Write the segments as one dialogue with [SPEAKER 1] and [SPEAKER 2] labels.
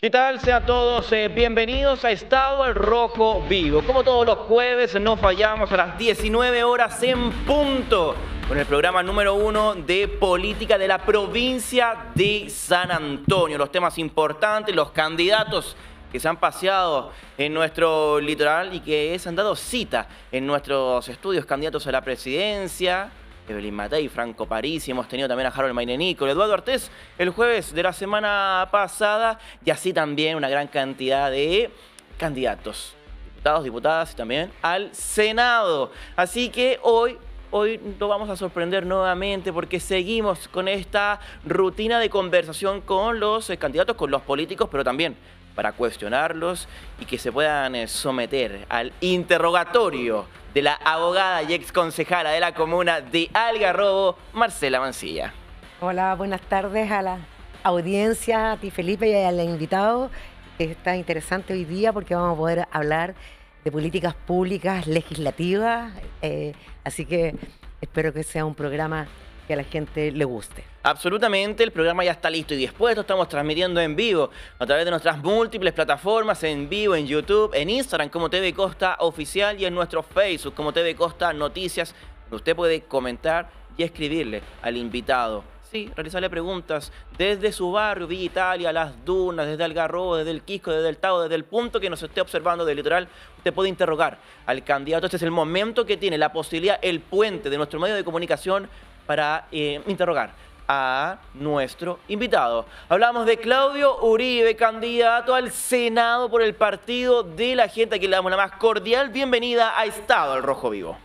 [SPEAKER 1] ¿Qué tal? Sean todos bienvenidos a Estado al Rojo Vivo. Como todos los jueves, no fallamos a las 19 horas en punto con el programa número 1 de política de la provincia de San Antonio. Los temas importantes, los candidatos que se han paseado en nuestro litoral y que se han dado cita en nuestros estudios, candidatos a la presidencia, Evelyn Matei, Franco Parisi, hemos tenido también a Harold Mainenico, Eduardo Artés el jueves de la semana pasada, y así también una gran cantidad de candidatos, diputados, diputadas y también al Senado. Así que hoy lo vamos a sorprender nuevamente porque seguimos con esta rutina de conversación con los candidatos, con los políticos, pero también para cuestionarlos y que se puedan someter al interrogatorio de la abogada y ex concejala de la comuna de Algarrobo, Marcela Mancilla.
[SPEAKER 2] Hola, buenas tardes a la audiencia, a ti Felipe y al invitado. Está interesante hoy día porque vamos a poder hablar de políticas públicas legislativas, así que espero que sea un programa que a la gente le guste.
[SPEAKER 1] Absolutamente, el programa ya está listo y dispuesto, estamos transmitiendo en vivo a través de nuestras múltiples plataformas, en vivo, en YouTube, en Instagram como TV Costa Oficial y en nuestro Facebook como TV Costa Noticias, donde usted puede comentar y escribirle al invitado. Sí, realizarle preguntas desde su barrio, Villa Italia, Las Dunas, desde Algarrobo, desde el Quisco, desde el Tao, desde el punto que nos esté observando del litoral. Usted puede interrogar al candidato. Este es el momento que tiene la posibilidad, el puente de nuestro medio de comunicación para interrogar a nuestro invitado. Hablamos de Claudio Uribe, candidato al Senado por el Partido de la Gente, a quien le damos la más cordial bienvenida a Estado al Rojo Vivo.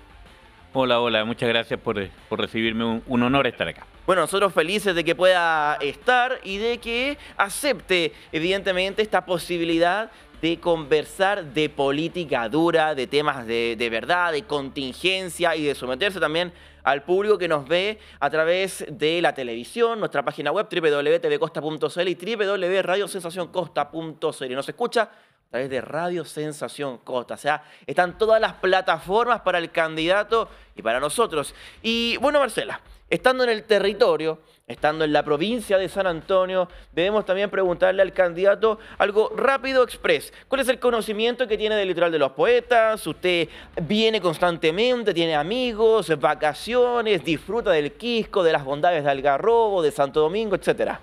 [SPEAKER 3] Hola, muchas gracias por recibirme, un honor estar acá.
[SPEAKER 1] Bueno, nosotros felices de que pueda estar y de que acepte, evidentemente, esta posibilidad de conversar de política dura, de temas de verdad, de contingencia y de someterse también al público que nos ve a través de la televisión, nuestra página web www.tvcosta.cl y www.radiosensacioncosta.cl. Nos escucha a través de Radio Sensación Costa. O sea, están todas las plataformas para el candidato y para nosotros. Y bueno, Marcela, estando en el territorio, estando en la provincia de San Antonio, debemos también preguntarle al candidato algo rápido, express. ¿Cuál es el conocimiento que tiene del litoral de los poetas? ¿Usted viene constantemente, tiene amigos, vacaciones, disfruta del Quisco, de las bondades de Algarrobo, de Santo Domingo, etcétera?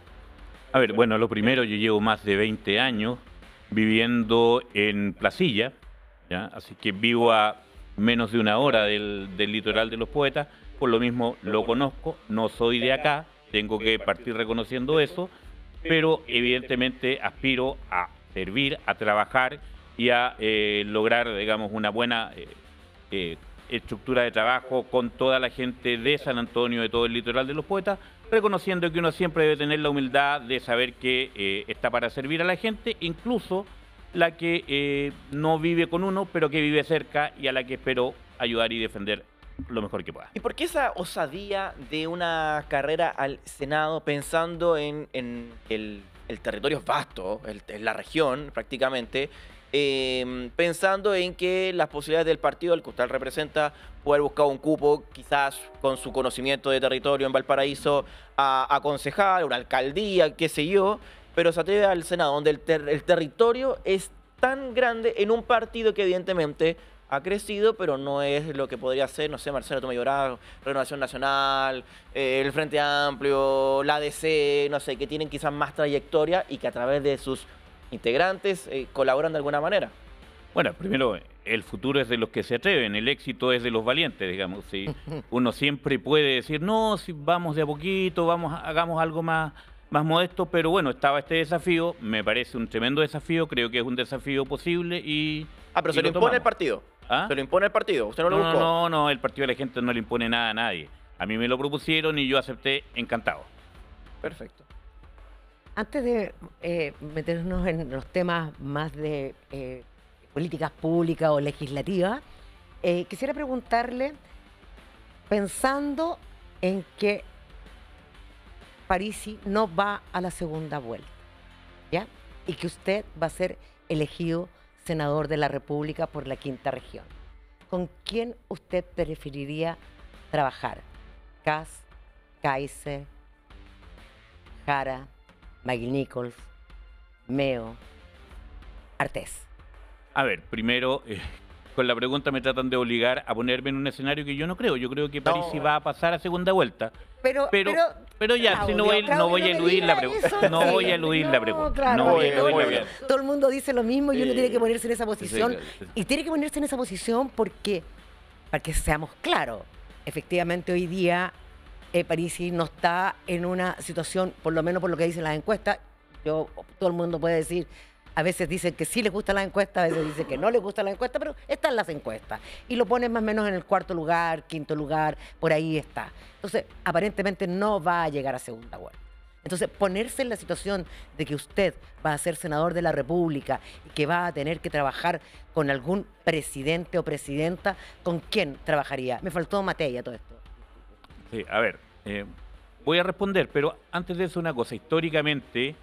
[SPEAKER 3] A ver, bueno, lo primero, yo llevo más de 20 años viviendo en Placilla, ¿ya? Así que vivo a menos de una hora del litoral de los poetas, por lo mismo lo conozco, no soy de acá, tengo que partir reconociendo eso, pero evidentemente aspiro a servir, a trabajar y a lograr, digamos, una buena estructura de trabajo con toda la gente de San Antonio, de todo el litoral de los poetas, reconociendo que uno siempre debe tener la humildad de saber que está para servir a la gente, incluso la que no vive con uno, pero que vive cerca y a la que espero ayudar y defender lo mejor que pueda.
[SPEAKER 1] ¿Y por qué esa osadía de una carrera al Senado pensando en el territorio vasto, en la región prácticamente, pensando en que las posibilidades del partido al que usted representa poder buscar un cupo, quizás con su conocimiento de territorio en Valparaíso, a concejal, una alcaldía, qué sé yo, pero se atreve al Senado, donde el territorio es tan grande en un partido que evidentemente ha crecido, pero no es lo que podría ser, no sé, Marcelo Tomayorá, Renovación Nacional, el Frente Amplio, la ADC, no sé, que tienen quizás más trayectoria y que a través de sus integrantes colaboran de alguna manera.
[SPEAKER 3] Bueno, primero, el futuro es de los que se atreven, el éxito es de los valientes, digamos. ¿Sí? Uno siempre puede decir, no, si vamos de a poquito, hagamos algo más modesto, pero bueno, estaba este desafío, me parece un tremendo desafío, creo que es un desafío posible y...
[SPEAKER 1] pero se lo impone el partido. ¿Ah? ¿Se lo impone el partido? ¿Usted no lo buscó?
[SPEAKER 3] No, el partido de la gente no le impone nada a nadie. A mí me lo propusieron y yo acepté encantado.
[SPEAKER 1] Perfecto.
[SPEAKER 2] Antes de meternos en los temas más de políticas públicas o legislativas, quisiera preguntarle, pensando en que Parisi no va a la segunda vuelta, ¿ya? Y que usted va a ser elegido senador de la República por la quinta región. ¿Con quién usted preferiría trabajar? ¿Kast, Kaiser, Jara, Maggie Nichols, Meo, Artés.
[SPEAKER 3] A ver, primero, con la pregunta me tratan de obligar a ponerme en un escenario que yo no creo. Yo creo que Parisi va a pasar a segunda vuelta. Pero ya, si no voy a eludir la pregunta. No voy a eludir la pregunta.
[SPEAKER 2] Todo el mundo dice lo mismo y uno tiene que ponerse en esa posición.
[SPEAKER 3] Sí.
[SPEAKER 2] Y tiene que ponerse en esa posición porque, para que seamos claros, efectivamente hoy día Parisi no está en una situación, por lo menos por lo que dicen las encuestas. Todo el mundo puede decir, a veces dicen que sí les gusta la encuesta, a veces dicen que no les gusta la encuesta, pero están las encuestas. Y lo ponen más o menos en el cuarto lugar, quinto lugar, por ahí está. Entonces, aparentemente no va a llegar a segunda vuelta. Entonces, ponerse en la situación de que usted va a ser senador de la República y que va a tener que trabajar con algún presidente o presidenta, ¿con quién trabajaría? Me faltó Matei a todo esto.
[SPEAKER 3] Sí, a ver, voy a responder, pero antes de eso una cosa. Históricamente,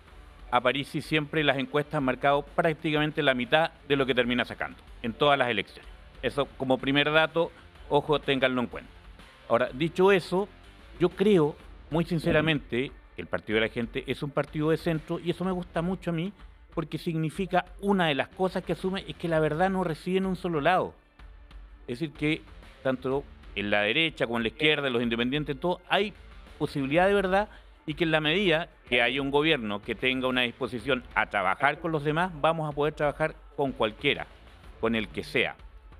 [SPEAKER 3] a Parisi siempre las encuestas han marcado prácticamente la mitad de lo que termina sacando en todas las elecciones. Eso como primer dato, ojo, ténganlo en cuenta. Ahora, dicho eso, yo creo, muy sinceramente, que el Partido de la Gente es un partido de centro y eso me gusta mucho a mí porque significa una de las cosas que asume es que la verdad no reside en un solo lado. Es decir, que tanto en la derecha como en la izquierda, en los independientes, todo, hay posibilidad de verdad y que en la medida que haya un gobierno que tenga una disposición a trabajar con los demás, vamos a poder trabajar con cualquiera, con el que sea.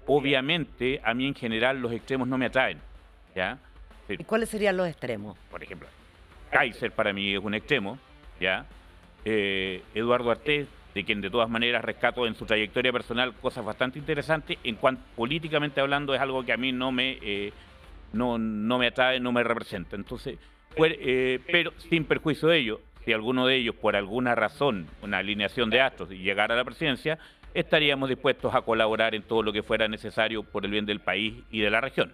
[SPEAKER 3] Obviamente, a mí en general los extremos no me atraen, ¿ya? Sí.
[SPEAKER 2] ¿Y cuáles serían los extremos?
[SPEAKER 3] Por ejemplo, Kaiser para mí es un extremo, ¿ya? Eduardo Artés, de quien de todas maneras rescato en su trayectoria personal cosas bastante interesantes, en cuanto políticamente hablando es algo que a mí no me atrae, no me representa. Entonces, pero sin perjuicio de ello, si alguno de ellos por alguna razón, una alineación de astros y llegara a la presidencia, estaríamos dispuestos a colaborar en todo lo que fuera necesario por el bien del país y de la región.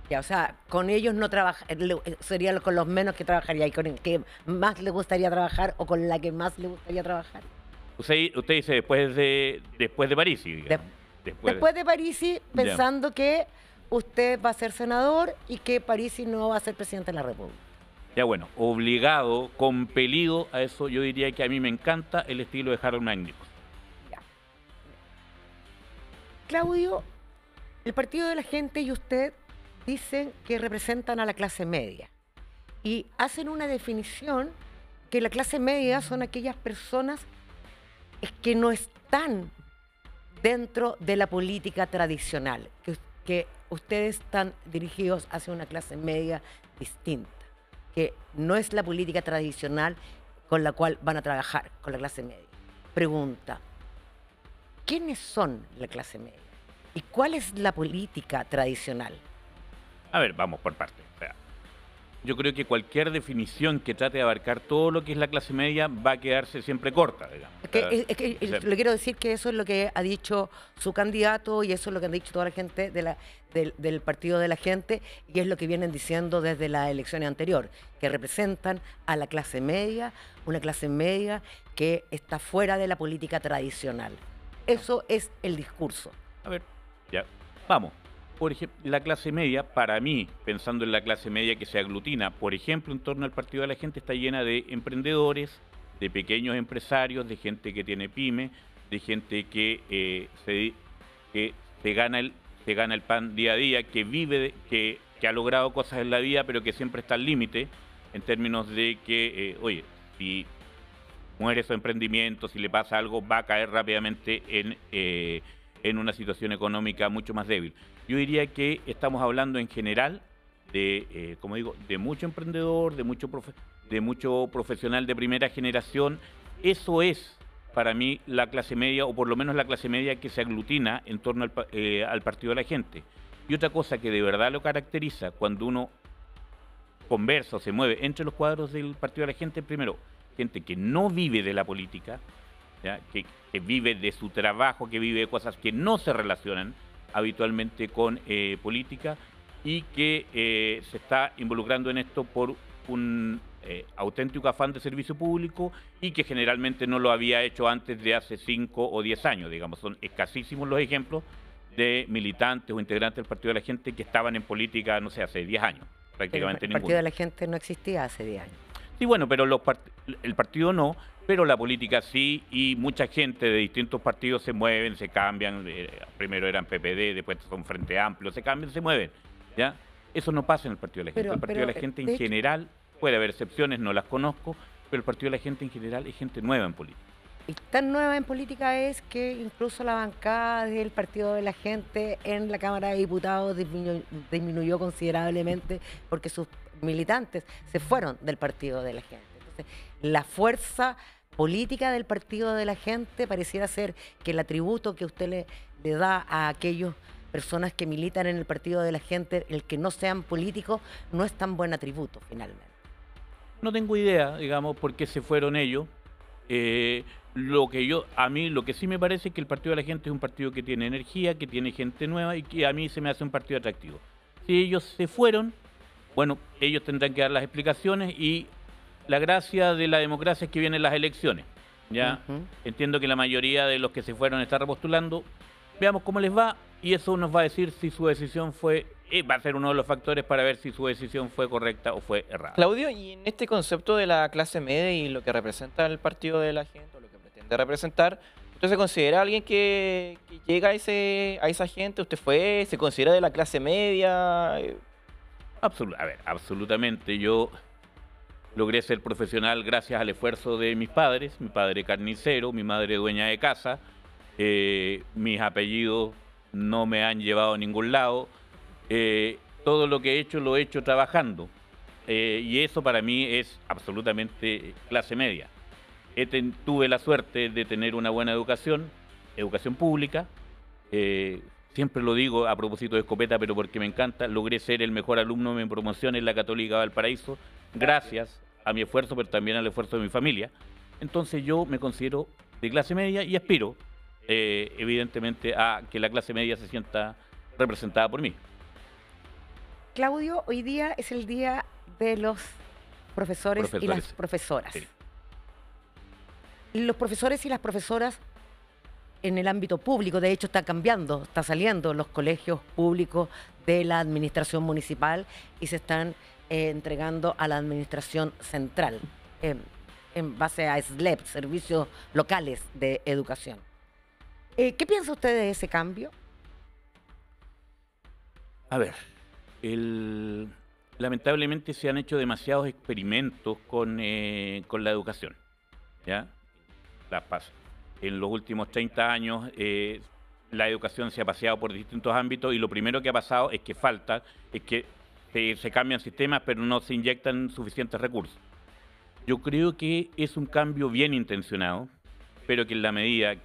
[SPEAKER 2] Ya, o sea, con ellos no sería con los menos que trabajaría y con el que más le gustaría trabajar o con la que más le gustaría trabajar.
[SPEAKER 3] Usted dice después de Parisi, digamos.
[SPEAKER 2] Después de Parisi, pensando que usted va a ser senador y que Parisi no va a ser presidente de la República.
[SPEAKER 3] Ya bueno, obligado, compelido a eso, yo diría que a mí me encanta el estilo de Harold Magnicus.
[SPEAKER 2] Ya. Claudio, el Partido de la Gente y usted dicen que representan a la clase media y hacen una definición que la clase media son aquellas personas que no están dentro de la política tradicional, que ustedes están dirigidos hacia una clase media distinta, que no es la política tradicional con la cual van a trabajar con la clase media. Pregunta, ¿quiénes son la clase media? ¿Y cuál es la política tradicional?
[SPEAKER 3] A ver, vamos por partes. O sea, yo creo que cualquier definición que trate de abarcar todo lo que es la clase media va a quedarse siempre corta, digamos.
[SPEAKER 2] Le quiero decir que eso es lo que ha dicho su candidato y eso es lo que han dicho toda la gente del Partido de la Gente y es lo que vienen diciendo desde las elecciones anteriores, que representan a la clase media, una clase media que está fuera de la política tradicional. Eso es el discurso.
[SPEAKER 3] A ver, ya, vamos. Por ejemplo, la clase media, para mí, pensando en la clase media que se aglutina, por ejemplo, en torno al Partido de la Gente, está llena de emprendedores, de pequeños empresarios, de gente que tiene pyme, de gente que se gana el pan día a día, que vive, que ha logrado cosas en la vida, pero que siempre está al límite, en términos de que, oye, si muere su emprendimiento, si le pasa algo, va a caer rápidamente en una situación económica mucho más débil. Yo diría que estamos hablando en general de, como digo, de mucho emprendedor, de mucho profesional de primera generación. Eso es, para mí, la clase media, o por lo menos la clase media que se aglutina en torno al Partido de la Gente. Y otra cosa que de verdad lo caracteriza cuando uno conversa o se mueve entre los cuadros del Partido de la Gente, primero, gente que no vive de la política, ¿ya? Que vive de su trabajo, que vive de cosas que no se relacionan habitualmente con política y que se está involucrando en esto por un auténtico afán de servicio público y que generalmente no lo había hecho antes de hace 5 o 10 años, digamos. Son escasísimos los ejemplos de militantes o integrantes del Partido de la Gente que estaban en política, no sé, hace 10 años, prácticamente ninguno.
[SPEAKER 2] El Partido de la Gente no existía hace 10 años.
[SPEAKER 3] Sí, bueno, pero el partido no, pero la política sí, y mucha gente de distintos partidos se mueven, se cambian, primero eran PPD, después son Frente Amplio, se cambian, se mueven, ¿ya? Eso no pasa en el Partido de la Gente. El Partido de la Gente en general, puede haber excepciones, no las conozco, pero el Partido de la Gente en general es gente nueva en política.
[SPEAKER 2] Y tan nueva en política es que incluso la bancada del Partido de la Gente en la Cámara de Diputados disminuyó considerablemente porque sus militantes se fueron del Partido de la Gente. Entonces, la fuerza política del Partido de la Gente pareciera ser que el atributo que usted le da a aquellas personas que militan en el Partido de la Gente, el que no sean políticos, no es tan buen atributo finalmente.
[SPEAKER 3] No tengo idea, digamos, por qué se fueron ellos. A mí lo que sí me parece es que el Partido de la Gente es un partido que tiene energía, que tiene gente nueva y que a mí se me hace un partido atractivo. Si ellos se fueron, bueno, ellos tendrán que dar las explicaciones y la gracia de la democracia es que vienen las elecciones. ¿Ya? Entiendo que la mayoría de los que se fueron está repostulando. Veamos cómo les va y eso nos va a decir si su decisión va a ser uno de los factores para ver si su decisión fue correcta o fue errada.
[SPEAKER 1] Claudio, y en este concepto de la clase media y lo que representa el Partido de la Gente, o lo que pretende representar, ¿usted se considera alguien que llega a esa gente? ¿Usted se considera de la clase media?
[SPEAKER 3] Absolutamente. Yo logré ser profesional gracias al esfuerzo de mis padres, mi padre carnicero, mi madre dueña de casa, mis apellidos no me han llevado a ningún lado. Todo lo que he hecho lo he hecho trabajando y eso para mí es absolutamente clase media. Tuve la suerte de tener una buena educación pública, siempre lo digo a propósito de escopeta, pero porque me encanta, logré ser el mejor alumno de mi promoción en la Católica Valparaíso, gracias a mi esfuerzo, pero también al esfuerzo de mi familia. Entonces yo me considero de clase media y aspiro evidentemente a que la clase media se sienta representada por mí.
[SPEAKER 2] Claudio, hoy día es el día de los profesores y las profesoras.
[SPEAKER 3] Sí.
[SPEAKER 2] Los profesores y las profesoras en el ámbito público, de hecho está cambiando, está saliendo los colegios públicos de la administración municipal y se están entregando a la administración central en base a SLEP, Servicios Locales de Educación. ¿Qué piensa usted de ese cambio?
[SPEAKER 3] A ver, lamentablemente se han hecho demasiados experimentos con la educación, ¿ya? En los últimos 30 años la educación se ha paseado por distintos ámbitos y lo primero que ha pasado es que se cambian sistemas pero no se inyectan suficientes recursos. Yo creo que es un cambio bien intencionado, pero que en la medida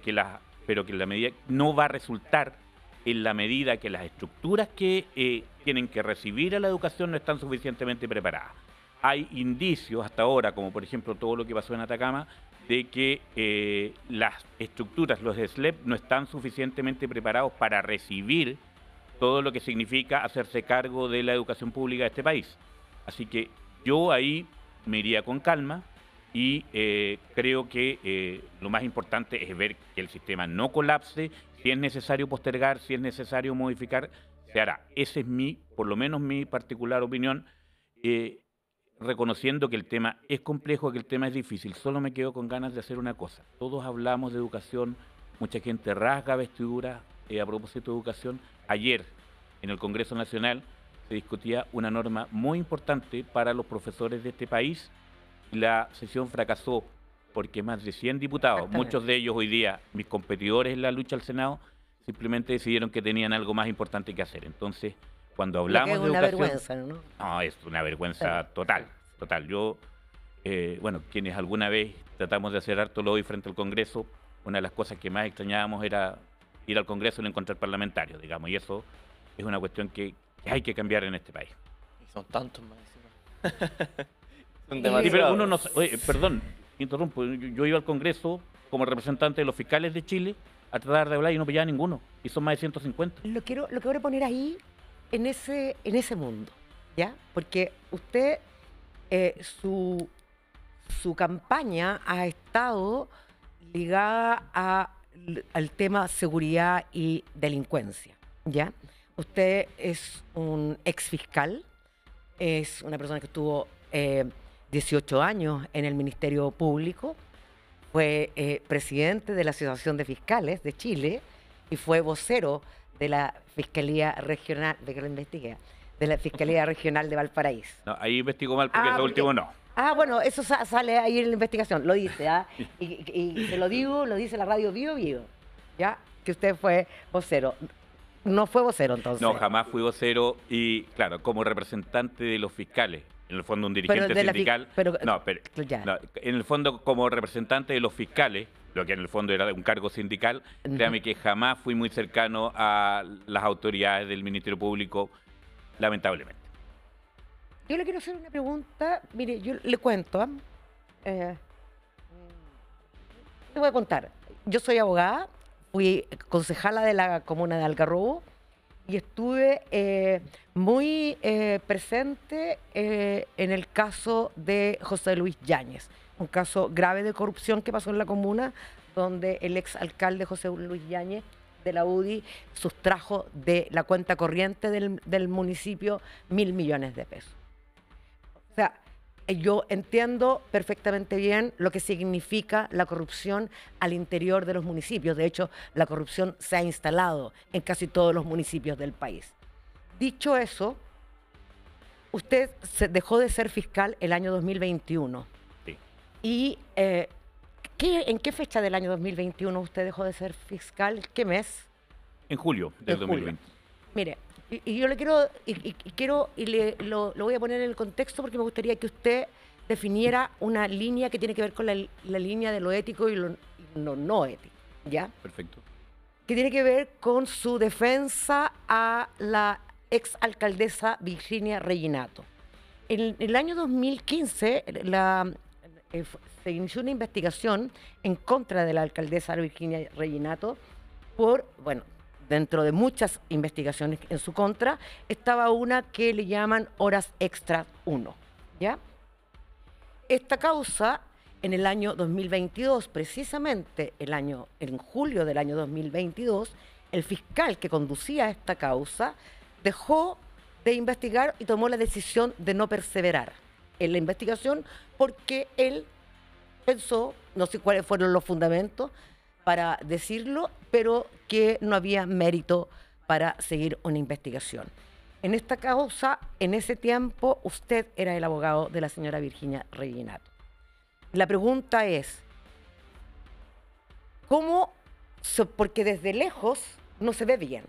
[SPEAKER 3] no va a resultar en la medida que las estructuras que tienen que recibir a la educación no están suficientemente preparadas. Hay indicios hasta ahora, como por ejemplo todo lo que pasó en Atacama, de que las estructuras, los SLEP, no están suficientemente preparados para recibir todo lo que significa hacerse cargo de la educación pública de este país. Así que yo ahí me iría con calma y creo que lo más importante es ver que el sistema no colapse. Si es necesario postergar, si es necesario modificar, se hará. Esa es por lo menos mi particular opinión, reconociendo que el tema es complejo, que el tema es difícil. Solo me quedo con ganas de hacer una cosa. Todos hablamos de educación, mucha gente rasga vestiduras a propósito de educación. Ayer, en el Congreso Nacional, se discutía una norma muy importante para los profesores de este país. La sesión fracasó porque más de 100 diputados, muchos de ellos hoy día mis competidores en la lucha al Senado, simplemente decidieron que tenían algo más importante que hacer. Entonces, cuando hablamos de educación...
[SPEAKER 2] Es una vergüenza, ¿no?
[SPEAKER 3] No, es una vergüenza total. Yo, quienes alguna vez tratamos de hacer harto lobby frente al Congreso, una de las cosas que más extrañábamos era ir al Congreso y no encontrar parlamentarios, digamos, y eso es una cuestión que hay que cambiar en este país.
[SPEAKER 1] Y son tantos más encima. Son
[SPEAKER 3] Sí,
[SPEAKER 1] demasiados.
[SPEAKER 3] pero uno no... perdón, interrumpo. Yo iba al Congreso como representante de los fiscales de Chile a tratar de hablar y no pillaba ninguno. Y son más de 150.
[SPEAKER 2] Lo quiero poner ahí, en ese mundo, ¿ya? Porque usted, su campaña ha estado ligada al tema seguridad y delincuencia, ¿ya? Usted es un ex fiscal, es una persona que estuvo 18 años en el Ministerio Público, fue presidente de la Asociación de Fiscales de Chile y fue vocero de la Fiscalía Regional, de que lo investigué, de la Fiscalía Regional de Valparaíso.
[SPEAKER 3] No, ahí investigó mal porque ese
[SPEAKER 2] porque-
[SPEAKER 3] último no.
[SPEAKER 2] Bueno, eso sale ahí en la investigación, lo dice, ¿ah? Y se lo digo, lo dice la radio Vivo Vivo, ¿ya? Que usted fue vocero. No fue vocero entonces.
[SPEAKER 3] No, jamás fui vocero y, claro, como representante de los fiscales, en el fondo un dirigente
[SPEAKER 2] de la
[SPEAKER 3] sindical. No, pero,
[SPEAKER 2] ya.
[SPEAKER 3] no, en el fondo como representante de los fiscales, lo que en el fondo era un cargo sindical, créame que jamás fui muy cercano a las autoridades del Ministerio Público, lamentablemente.
[SPEAKER 2] Yo le quiero hacer una pregunta. Mire, yo le cuento. Le voy a contar. Yo soy abogada, fui concejala de la comuna de Algarrobo y estuve muy presente en el caso de José Luis Yáñez, un caso grave de corrupción que pasó en la comuna, donde el exalcalde José Luis Yáñez de la UDI sustrajo de la cuenta corriente del municipio 1.000 millones de pesos. O sea, yo entiendo perfectamente bien lo que significa la corrupción al interior de los municipios. De hecho, la corrupción se ha instalado en casi todos los municipios del país. Dicho eso, usted dejó de ser fiscal el año 2021.
[SPEAKER 3] Sí.
[SPEAKER 2] ¿Y en qué fecha del año 2021 usted dejó de ser fiscal? ¿Qué mes?
[SPEAKER 3] En julio del
[SPEAKER 2] En julio.
[SPEAKER 3] 2020.
[SPEAKER 2] Mire, y yo le quiero, lo voy a poner en el contexto porque me gustaría que usted definiera una línea que tiene que ver con la línea de lo ético y lo no ético, ¿ya?
[SPEAKER 3] Perfecto.
[SPEAKER 2] Que tiene que ver con su defensa a la exalcaldesa Virginia Reginato. En el año 2015 se inició una investigación en contra de la alcaldesa Virginia Reginato por, bueno, dentro de muchas investigaciones en su contra, estaba una que le llaman Horas Extras 1, ¿ya? Esta causa, en el año 2022, precisamente en julio del año 2022, el fiscal que conducía esta causa dejó de investigar y tomó la decisión de no perseverar en la investigación porque él pensó, no sé cuáles fueron los fundamentos para decirlo, pero que no había mérito para seguir una investigación. En esta causa, en ese tiempo, usted era el abogado de la señora Virginia Reginato. La pregunta es, ¿cómo? Porque desde lejos no se ve bien.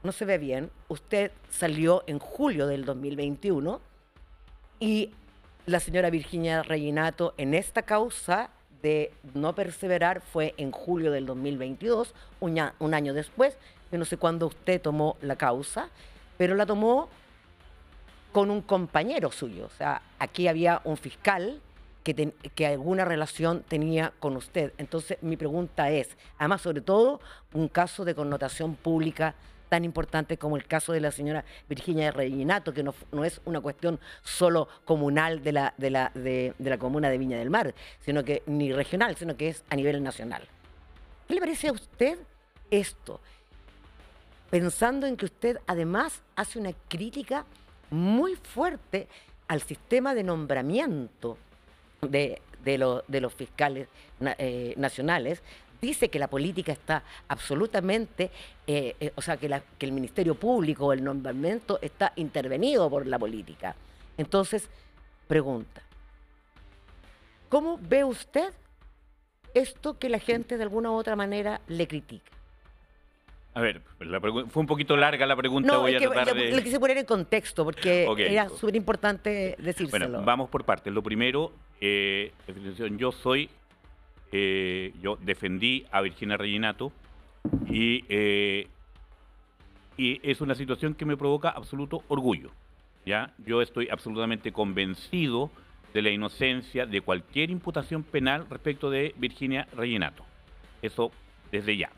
[SPEAKER 2] No se ve bien. Usted salió en julio del 2021 y la señora Virginia Reginato en esta causa de no perseverar fue en julio del 2022, un año después. Yo no sé cuándo usted tomó la causa, pero la tomó con un compañero suyo. O sea, aquí había un fiscal que alguna relación tenía con usted. Entonces, mi pregunta es, además, sobre todo, un caso de connotación pública tan importante como el caso de la señora Virginia Reginato, que no es una cuestión solo comunal de la comuna de Viña del Mar, sino que ni regional, sino que es a nivel nacional. ¿Qué le parece a usted esto? Pensando en que usted además hace una crítica muy fuerte al sistema de nombramiento de los fiscales nacionales, dice que la política está absolutamente, o sea, que el Ministerio Público, el nombramiento está intervenido por la política. Entonces, pregunta, ¿cómo ve usted esto que la gente de alguna u otra manera le critica?
[SPEAKER 3] A ver, fue un poquito larga la pregunta,
[SPEAKER 2] No,
[SPEAKER 3] voy a tratar
[SPEAKER 2] le quise poner en contexto porque
[SPEAKER 3] Ok.
[SPEAKER 2] era súper importante decírselo.
[SPEAKER 3] Bueno, vamos por partes. Lo primero, definición, yo defendí a Virginia Reginato y es una situación que me provoca absoluto orgullo, ¿ya? Yo estoy absolutamente convencido de la inocencia de cualquier imputación penal respecto de Virginia Reginato. Eso desde ya.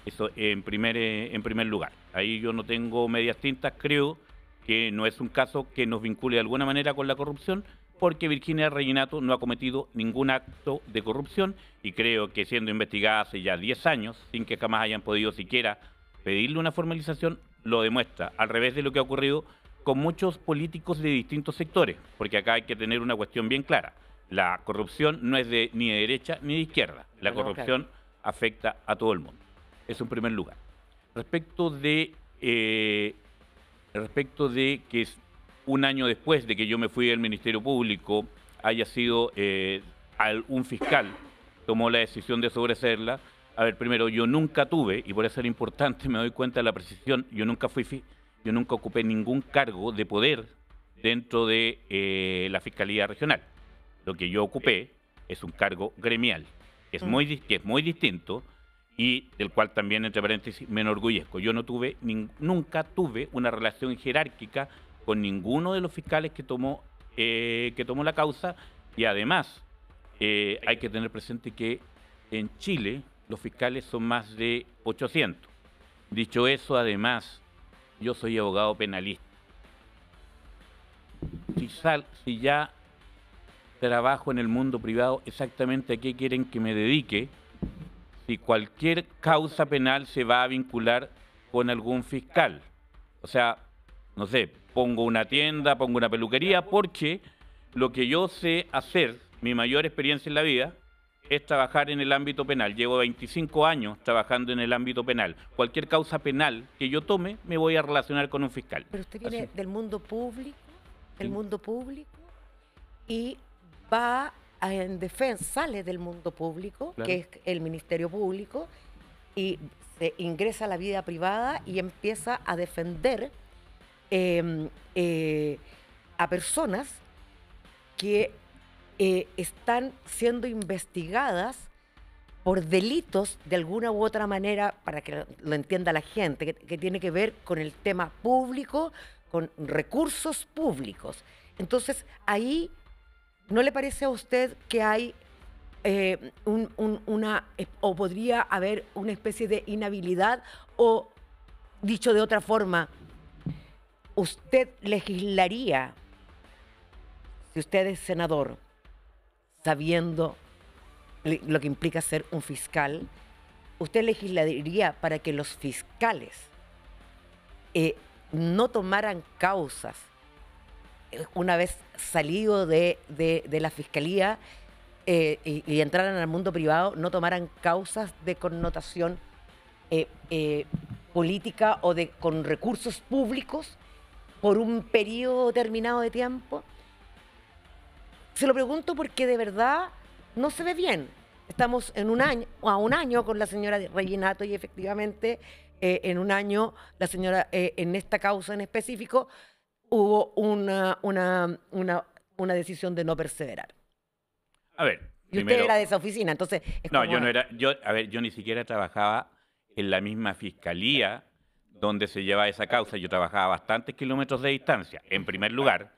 [SPEAKER 3] Eso en primer lugar. Ahí yo no tengo medias tintas, creo que no es un caso que nos vincule de alguna manera con la corrupción, porque Virginia Reginato no ha cometido ningún acto de corrupción y creo que siendo investigada hace ya 10 años, sin que jamás hayan podido siquiera pedirle una formalización, lo demuestra, al revés de lo que ha ocurrido con muchos políticos de distintos sectores, porque acá hay que tener una cuestión bien clara. La corrupción no es ni de derecha ni de izquierda. La corrupción afecta a todo el mundo. Eso en primer lugar. Respecto de que es un año después de que yo me fui del Ministerio Público, haya sido un fiscal tomó la decisión de sobreseerla. A ver, primero, yo nunca tuve, y por eso era importante, me doy cuenta de la precisión, yo nunca ocupé ningún cargo de poder dentro de la Fiscalía Regional. Lo que yo ocupé es un cargo gremial, que es muy distinto y del cual también, entre paréntesis, me enorgullezco. Yo nunca tuve una relación jerárquica con ninguno de los fiscales que tomó la causa, y además hay que tener presente que en Chile los fiscales son más de 800. Dicho eso, además, yo soy abogado penalista. Si ya trabajo en el mundo privado, exactamente a qué quieren que me dedique, si cualquier causa penal se va a vincular con algún fiscal. O sea, no sé, pongo una tienda, pongo una peluquería, porque lo que yo sé hacer, mi mayor experiencia en la vida, es trabajar en el ámbito penal. Llevo 25 años trabajando en el ámbito penal. Cualquier causa penal que yo tome, me voy a relacionar con un fiscal.
[SPEAKER 2] Pero usted viene del mundo público, y va en defensa, sale del mundo público, claro, que es el Ministerio Público, y se ingresa a la vida privada y empieza a defender a personas que están siendo investigadas por delitos de alguna u otra manera, para que lo entienda la gente, que tiene que ver con el tema público, con recursos públicos. Entonces, ahí, ¿no le parece a usted que hay o podría haber una especie de inhabilidad? O, dicho de otra forma, ¿usted legislaría, si usted es senador, sabiendo lo que implica ser un fiscal, usted legislaría para que los fiscales no tomaran causas una vez salido de la fiscalía y entraran al mundo privado, no tomaran causas de connotación política o con recursos públicos por un periodo determinado de tiempo? Se lo pregunto porque de verdad no se ve bien. Estamos a un año con la señora Reginato, y efectivamente en un año la señora, en esta causa en específico, hubo una decisión de no perseverar.
[SPEAKER 3] A ver,
[SPEAKER 2] y usted era de esa oficina, entonces...
[SPEAKER 3] No, yo no era... Yo ni siquiera trabajaba en la misma fiscalía donde se lleva esa causa. Yo trabajaba a bastantes kilómetros de distancia. En primer lugar,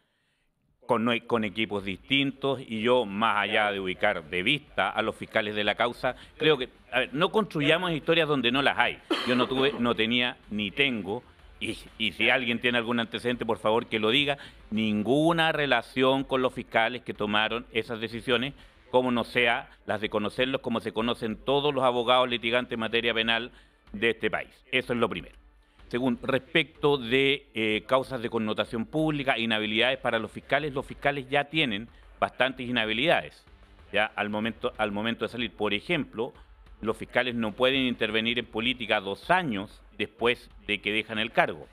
[SPEAKER 3] con equipos distintos, y yo, más allá de ubicar de vista a los fiscales de la causa, creo que, a ver, no construyamos historias donde no las hay. Yo no tenía, ni tengo, y si alguien tiene algún antecedente, por favor que lo diga, ninguna relación con los fiscales que tomaron esas decisiones, como no sea las de conocerlos como se conocen todos los abogados litigantes en materia penal de este país. Eso es lo primero. Segundo, respecto de causas de connotación pública, inhabilidades para los fiscales ya tienen bastantes inhabilidades, ya al momento de salir. Por ejemplo, los fiscales no pueden intervenir en política 2 años después de que dejan el cargo.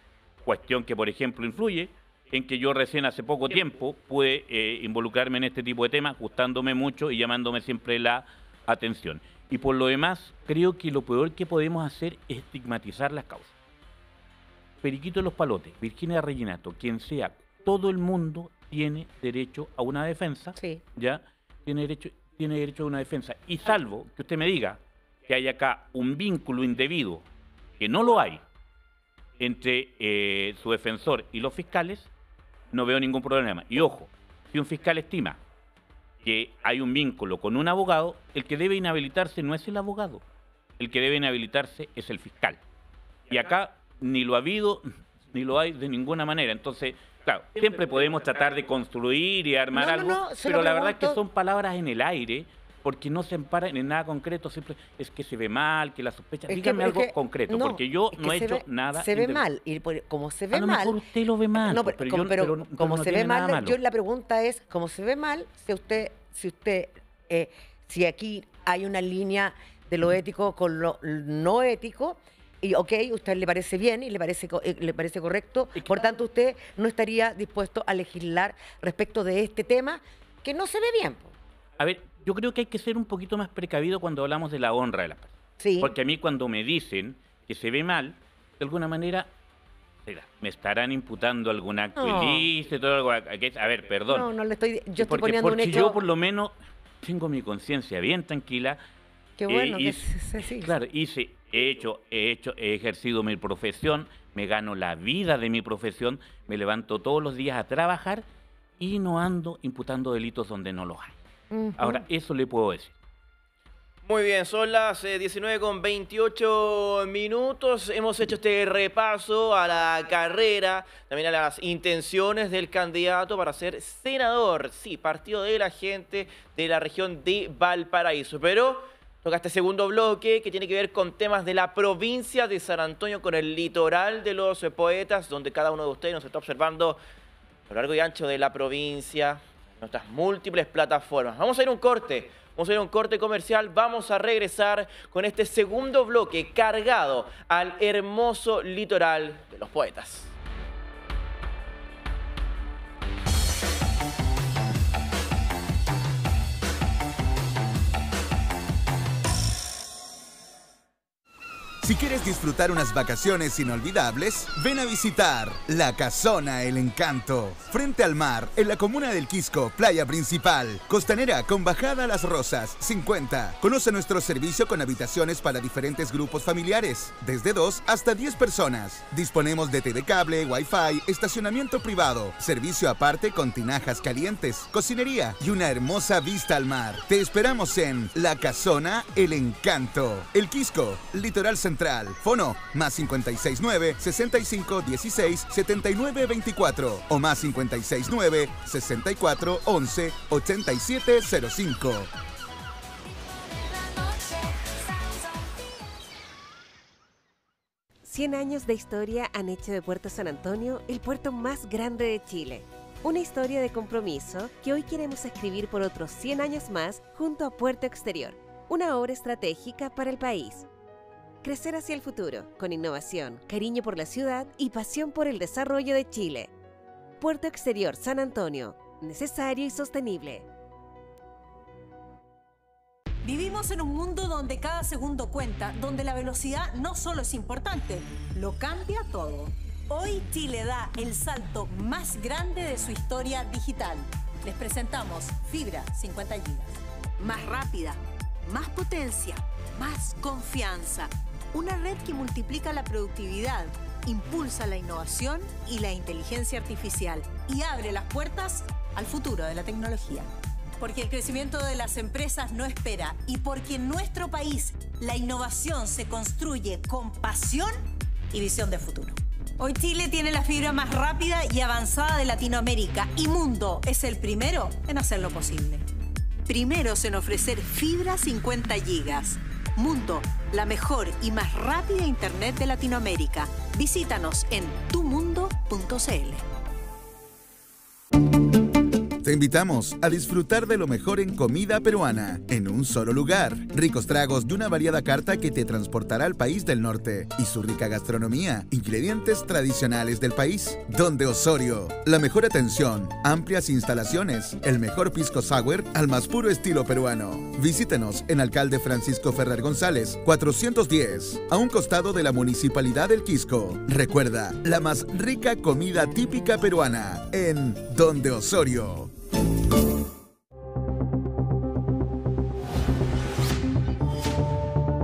[SPEAKER 3] Cuestión que, por ejemplo, influye en que yo recién hace poco tiempo pude involucrarme en este tipo de temas, gustándome mucho y llamándome siempre la atención. Y por lo demás, creo que lo peor que podemos hacer es estigmatizar las causas. Periquito de los Palotes, Virginia Reginato, quien sea, todo el mundo tiene derecho a una defensa, sí, ¿ya? Tiene derecho a una defensa. Y salvo que usted me diga que hay acá un vínculo indebido, que no lo hay, entre su defensor y los fiscales, no veo ningún problema. Y ojo, si un fiscal estima que hay un vínculo con un abogado, el que debe inhabilitarse no es el abogado, el que debe inhabilitarse es el fiscal. Y acá ni lo ha habido, ni lo hay de ninguna manera. Entonces, claro, siempre podemos tratar de construir y armar algo, pero la verdad es que son palabras en el aire, porque no se amparan en nada concreto, siempre es que se ve mal, que la sospecha.
[SPEAKER 2] Es que-
[SPEAKER 3] Dígame
[SPEAKER 2] es
[SPEAKER 3] algo
[SPEAKER 2] que-
[SPEAKER 3] concreto,
[SPEAKER 2] no,
[SPEAKER 3] porque yo
[SPEAKER 2] es
[SPEAKER 3] no
[SPEAKER 2] que
[SPEAKER 3] he
[SPEAKER 2] se
[SPEAKER 3] hecho
[SPEAKER 2] ve-
[SPEAKER 3] nada.
[SPEAKER 2] Se ve mal, y como se ve
[SPEAKER 3] A lo
[SPEAKER 2] mal...
[SPEAKER 3] mejor usted lo ve mal,
[SPEAKER 2] No,
[SPEAKER 3] pues,
[SPEAKER 2] pero,
[SPEAKER 3] pero
[SPEAKER 2] pero como
[SPEAKER 3] no
[SPEAKER 2] se ve
[SPEAKER 3] tiene nada
[SPEAKER 2] mal,
[SPEAKER 3] malo.
[SPEAKER 2] yo la pregunta es, como se ve mal, si aquí hay una línea de lo ético con lo no ético, y ok, usted le parece bien y le parece correcto, por tanto usted no estaría dispuesto a legislar respecto de este tema que no se ve bien. Po.
[SPEAKER 3] A ver, yo creo que hay que ser un poquito más precavido cuando hablamos de la honra de las personas.
[SPEAKER 2] Sí.
[SPEAKER 3] Porque a mí cuando me dicen que se ve mal, de alguna manera me estarán imputando algún acto
[SPEAKER 2] No.
[SPEAKER 3] ilícito, algo. A ver, perdón.
[SPEAKER 2] No, no le estoy... Yo estoy
[SPEAKER 3] porque
[SPEAKER 2] poniendo un hecho...
[SPEAKER 3] yo por lo menos tengo mi conciencia bien tranquila.
[SPEAKER 2] Qué bueno
[SPEAKER 3] y
[SPEAKER 2] que sí.
[SPEAKER 3] Claro, he ejercido mi profesión, me gano la vida de mi profesión, me levanto todos los días a trabajar y no ando imputando delitos donde no los hay.
[SPEAKER 2] Ujú.
[SPEAKER 3] Ahora, eso le puedo decir.
[SPEAKER 1] Muy bien, son las 19:28 minutos. Hemos hecho este repaso a la carrera, también a las intenciones del candidato para ser senador. Sí, partido de la gente de la región de Valparaíso. Pero toca este segundo bloque que tiene que ver con temas de la provincia de San Antonio, con el litoral de los poetas, donde cada uno de ustedes nos está observando a lo largo y ancho de la provincia, nuestras múltiples plataformas. Vamos a ir a un corte. Vamos a ir a un corte comercial, vamos a regresar con este segundo bloque cargado al hermoso litoral de los poetas.
[SPEAKER 4] Si quieres disfrutar unas vacaciones inolvidables, ven a visitar La Casona El Encanto. Frente al mar, en la comuna del Quisco, playa principal. Costanera con bajada a Las Rosas, 50. Conoce nuestro servicio con habitaciones para diferentes grupos familiares, desde 2 hasta 10 personas. Disponemos de TV cable, wifi, estacionamiento privado, servicio aparte con tinajas calientes, cocinería y una hermosa vista al mar. Te esperamos en La Casona El Encanto. El Quisco, Litoral Central. Fono más 569-6516-7924 o más 569-6411-8705.
[SPEAKER 5] Cien años de historia han hecho de Puerto San Antonio el puerto más grande de Chile. Una historia de compromiso que hoy queremos escribir por otros 100 años más junto a Puerto Exterior, una obra estratégica para el país. Crecer hacia el futuro, con innovación, cariño por la ciudad y pasión por el desarrollo de Chile. Puerto Exterior San Antonio, necesario y sostenible.
[SPEAKER 6] Vivimos en un mundo donde cada segundo cuenta, donde la velocidad no solo es importante, lo cambia todo. Hoy Chile da el salto más grande de su historia digital. Les presentamos Fibra 50 GB. Más rápida, más potencia, más confianza. Una red que multiplica la productividad, impulsa la innovación y la inteligencia artificial y abre las puertas al futuro de la tecnología. Porque el crecimiento de las empresas no espera y porque en nuestro país la innovación se construye con pasión y visión de futuro. Hoy Chile tiene la fibra más rápida y avanzada de Latinoamérica y Mundo es el primero en hacerlo posible. Primeros en ofrecer fibra 50 GB. Mundo, la mejor y más rápida internet de Latinoamérica. Visítanos en tumundo.cl.
[SPEAKER 4] Te invitamos a disfrutar de lo mejor en comida peruana, en un solo lugar. Ricos tragos de una variada carta que te transportará al país del norte y su rica gastronomía, ingredientes tradicionales del país. Donde Osorio, la mejor atención, amplias instalaciones, el mejor pisco sour al más puro estilo peruano. Visítenos en Alcalde Francisco Ferrer González, 410, a un costado de la Municipalidad del Quisco. Recuerda, la más rica comida típica peruana en Donde Osorio.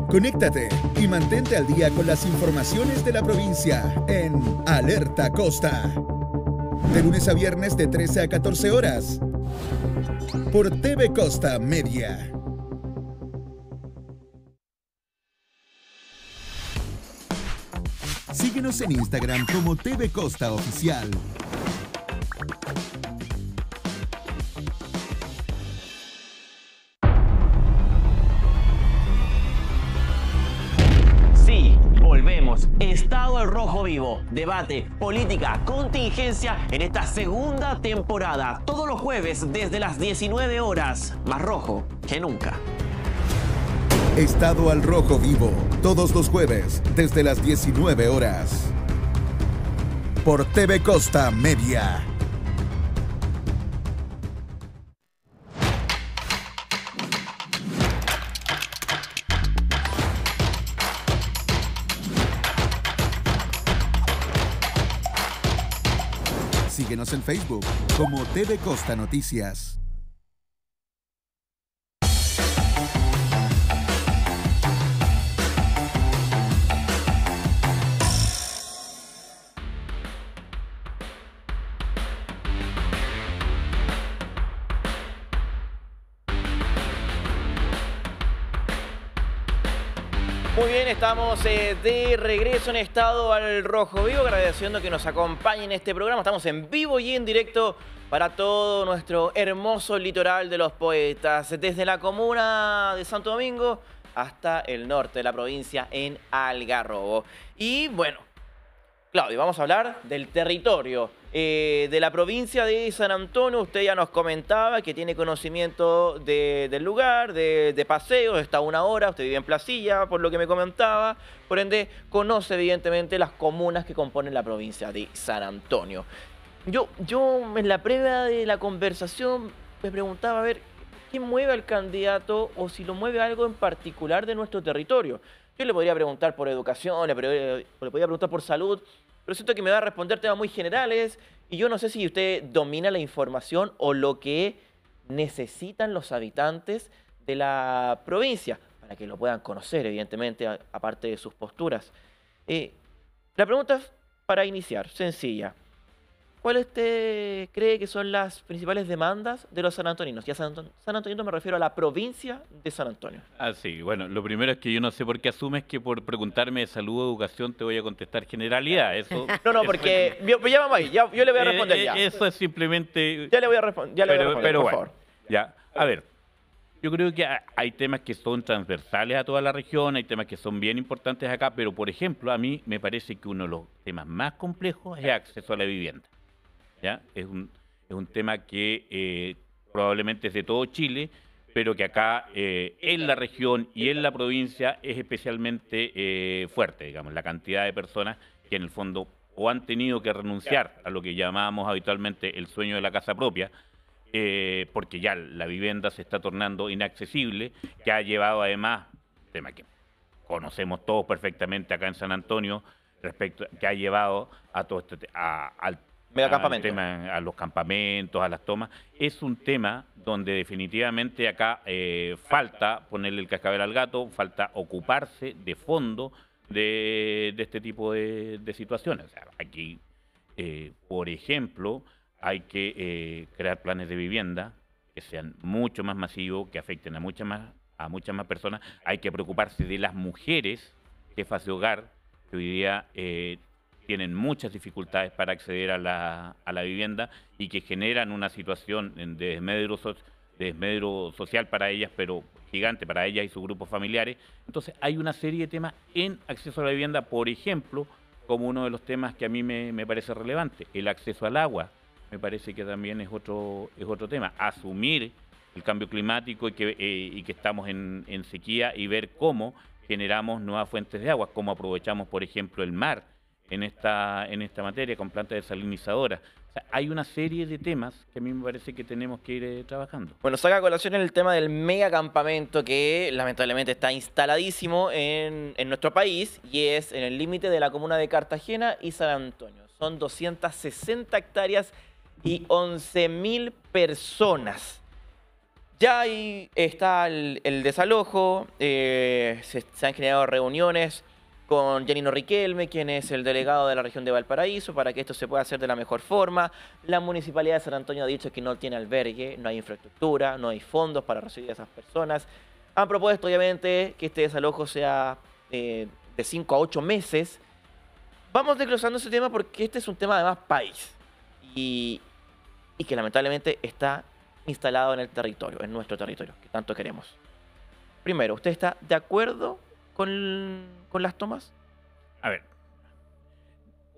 [SPEAKER 4] Conéctate y mantente al día con las informaciones de la provincia en Alerta Costa. De lunes a viernes de 13 a 14 horas. Por TV Costa Media. Síguenos en Instagram como TV Costa Oficial.
[SPEAKER 1] Bienvenidos. Estado al Rojo Vivo. Debate, política, contingencia en esta segunda temporada. Todos los jueves desde las 19 horas. Más rojo que nunca.
[SPEAKER 4] Estado al Rojo Vivo. Todos los jueves desde las 19 horas. Por TV Costa Media. Síguenos en Facebook como TV Costa Noticias.
[SPEAKER 1] Muy bien, estamos de regreso en Estado al Rojo Vivo, agradeciendo que nos acompañen en este programa. Estamos en vivo y en directo para todo nuestro hermoso litoral de los poetas, desde la comuna de Santo Domingo hasta el norte de la provincia en Algarrobo. Y bueno, Claudio, vamos a hablar del territorio de la provincia de San Antonio. Usted ya nos comentaba que tiene conocimiento del lugar, de paseos, está a una hora, usted vive en Placilla, por lo que me comentaba. Por ende, conoce evidentemente las comunas que componen la provincia de San Antonio. Yo en la previa de la conversación me preguntaba, a ver, ¿quién mueve al candidato o si lo mueve algo en particular de nuestro territorio? Yo le podría preguntar por educación, le podría preguntar por salud, pero siento que me va a responder temas muy generales y yo no sé si usted domina la información o lo que necesitan los habitantes de la provincia para que lo puedan conocer, evidentemente, aparte de sus posturas. La pregunta es, para iniciar, sencilla. ¿Cuáles usted cree que son las principales demandas de los sanantoninos? Y a San Antonio me refiero a la provincia de San Antonio.
[SPEAKER 3] Ah, sí. Bueno, lo primero es que yo no sé por qué asumes que por preguntarme de salud o educación te voy a contestar generalidad. Eso,
[SPEAKER 1] no, porque ya vamos ahí. Yo le voy a responder ya.
[SPEAKER 3] Eso es simplemente...
[SPEAKER 1] Ya le voy a responder,
[SPEAKER 3] pero
[SPEAKER 1] por
[SPEAKER 3] bueno,
[SPEAKER 1] favor.
[SPEAKER 3] Ya, a ver. Yo creo que hay temas que son transversales a toda la región, hay temas que son bien importantes acá, pero por ejemplo, a mí me parece que uno de los temas más complejos es el acceso a la vivienda. ¿Ya? Es un tema que probablemente es de todo Chile, pero que acá en la región y en la provincia es especialmente fuerte, digamos, la cantidad de personas que en el fondo o han tenido que renunciar a lo que llamábamos habitualmente el sueño de la casa propia, porque ya la vivienda se está tornando inaccesible, que ha llevado además, tema que conocemos todos perfectamente acá en San Antonio, que ha llevado a todo este al tema, a los campamentos, a las tomas. Es un tema donde definitivamente acá falta ponerle el cascabel al gato, falta ocuparse de fondo de este tipo de situaciones. O sea, aquí, por ejemplo, hay que crear planes de vivienda que sean mucho más masivos, que afecten a muchas más personas. Hay que preocuparse de las mujeres jefas de hogar, que hoy día tienen muchas dificultades para acceder a la vivienda y que generan una situación de desmedro social para ellas, pero gigante para ellas y sus grupos familiares. Entonces hay una serie de temas en acceso a la vivienda, por ejemplo, como uno de los temas que a mí me parece relevante, el acceso al agua, me parece que también es otro tema. Asumir el cambio climático y que estamos en sequía y ver cómo generamos nuevas fuentes de agua, cómo aprovechamos, por ejemplo, el mar en esta materia con plantas desalinizadoras. O sea, hay una serie de temas que a mí me parece que tenemos que ir trabajando.
[SPEAKER 1] Bueno, saca a colación el tema del megacampamento que lamentablemente está instaladísimo en nuestro país y es en el límite de la comuna de Cartagena y San Antonio. Son 260 hectáreas y 11.000 personas. Ya ahí está el desalojo, se han generado reuniones con Janino Riquelme, quien es el delegado de la región de Valparaíso, para que esto se pueda hacer de la mejor forma. La Municipalidad de San Antonio ha dicho que no tiene albergue, no hay infraestructura, no hay fondos para recibir a esas personas. Han propuesto, obviamente, que este desalojo sea de 5 a 8 meses. Vamos desglosando ese tema porque este es un tema además país y que lamentablemente está instalado en el territorio, en nuestro territorio, que tanto queremos. Primero, ¿usted está de acuerdo con las tomas?
[SPEAKER 3] A ver,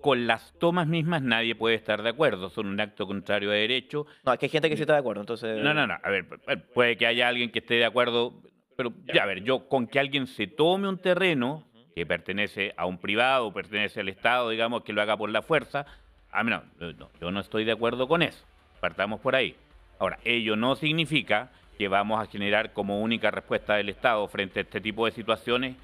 [SPEAKER 3] con las tomas mismas nadie puede estar de acuerdo, son un acto contrario a derecho.
[SPEAKER 1] No, es que hay gente que sí está de acuerdo, entonces...
[SPEAKER 3] No, a ver, puede que haya alguien que esté de acuerdo, pero ya, a ver, yo con que alguien se tome un terreno que pertenece a un privado, pertenece al Estado, digamos, que lo haga por la fuerza, a mí yo no estoy de acuerdo con eso, partamos por ahí. Ahora, ello no significa que vamos a generar como única respuesta del Estado frente a este tipo de situaciones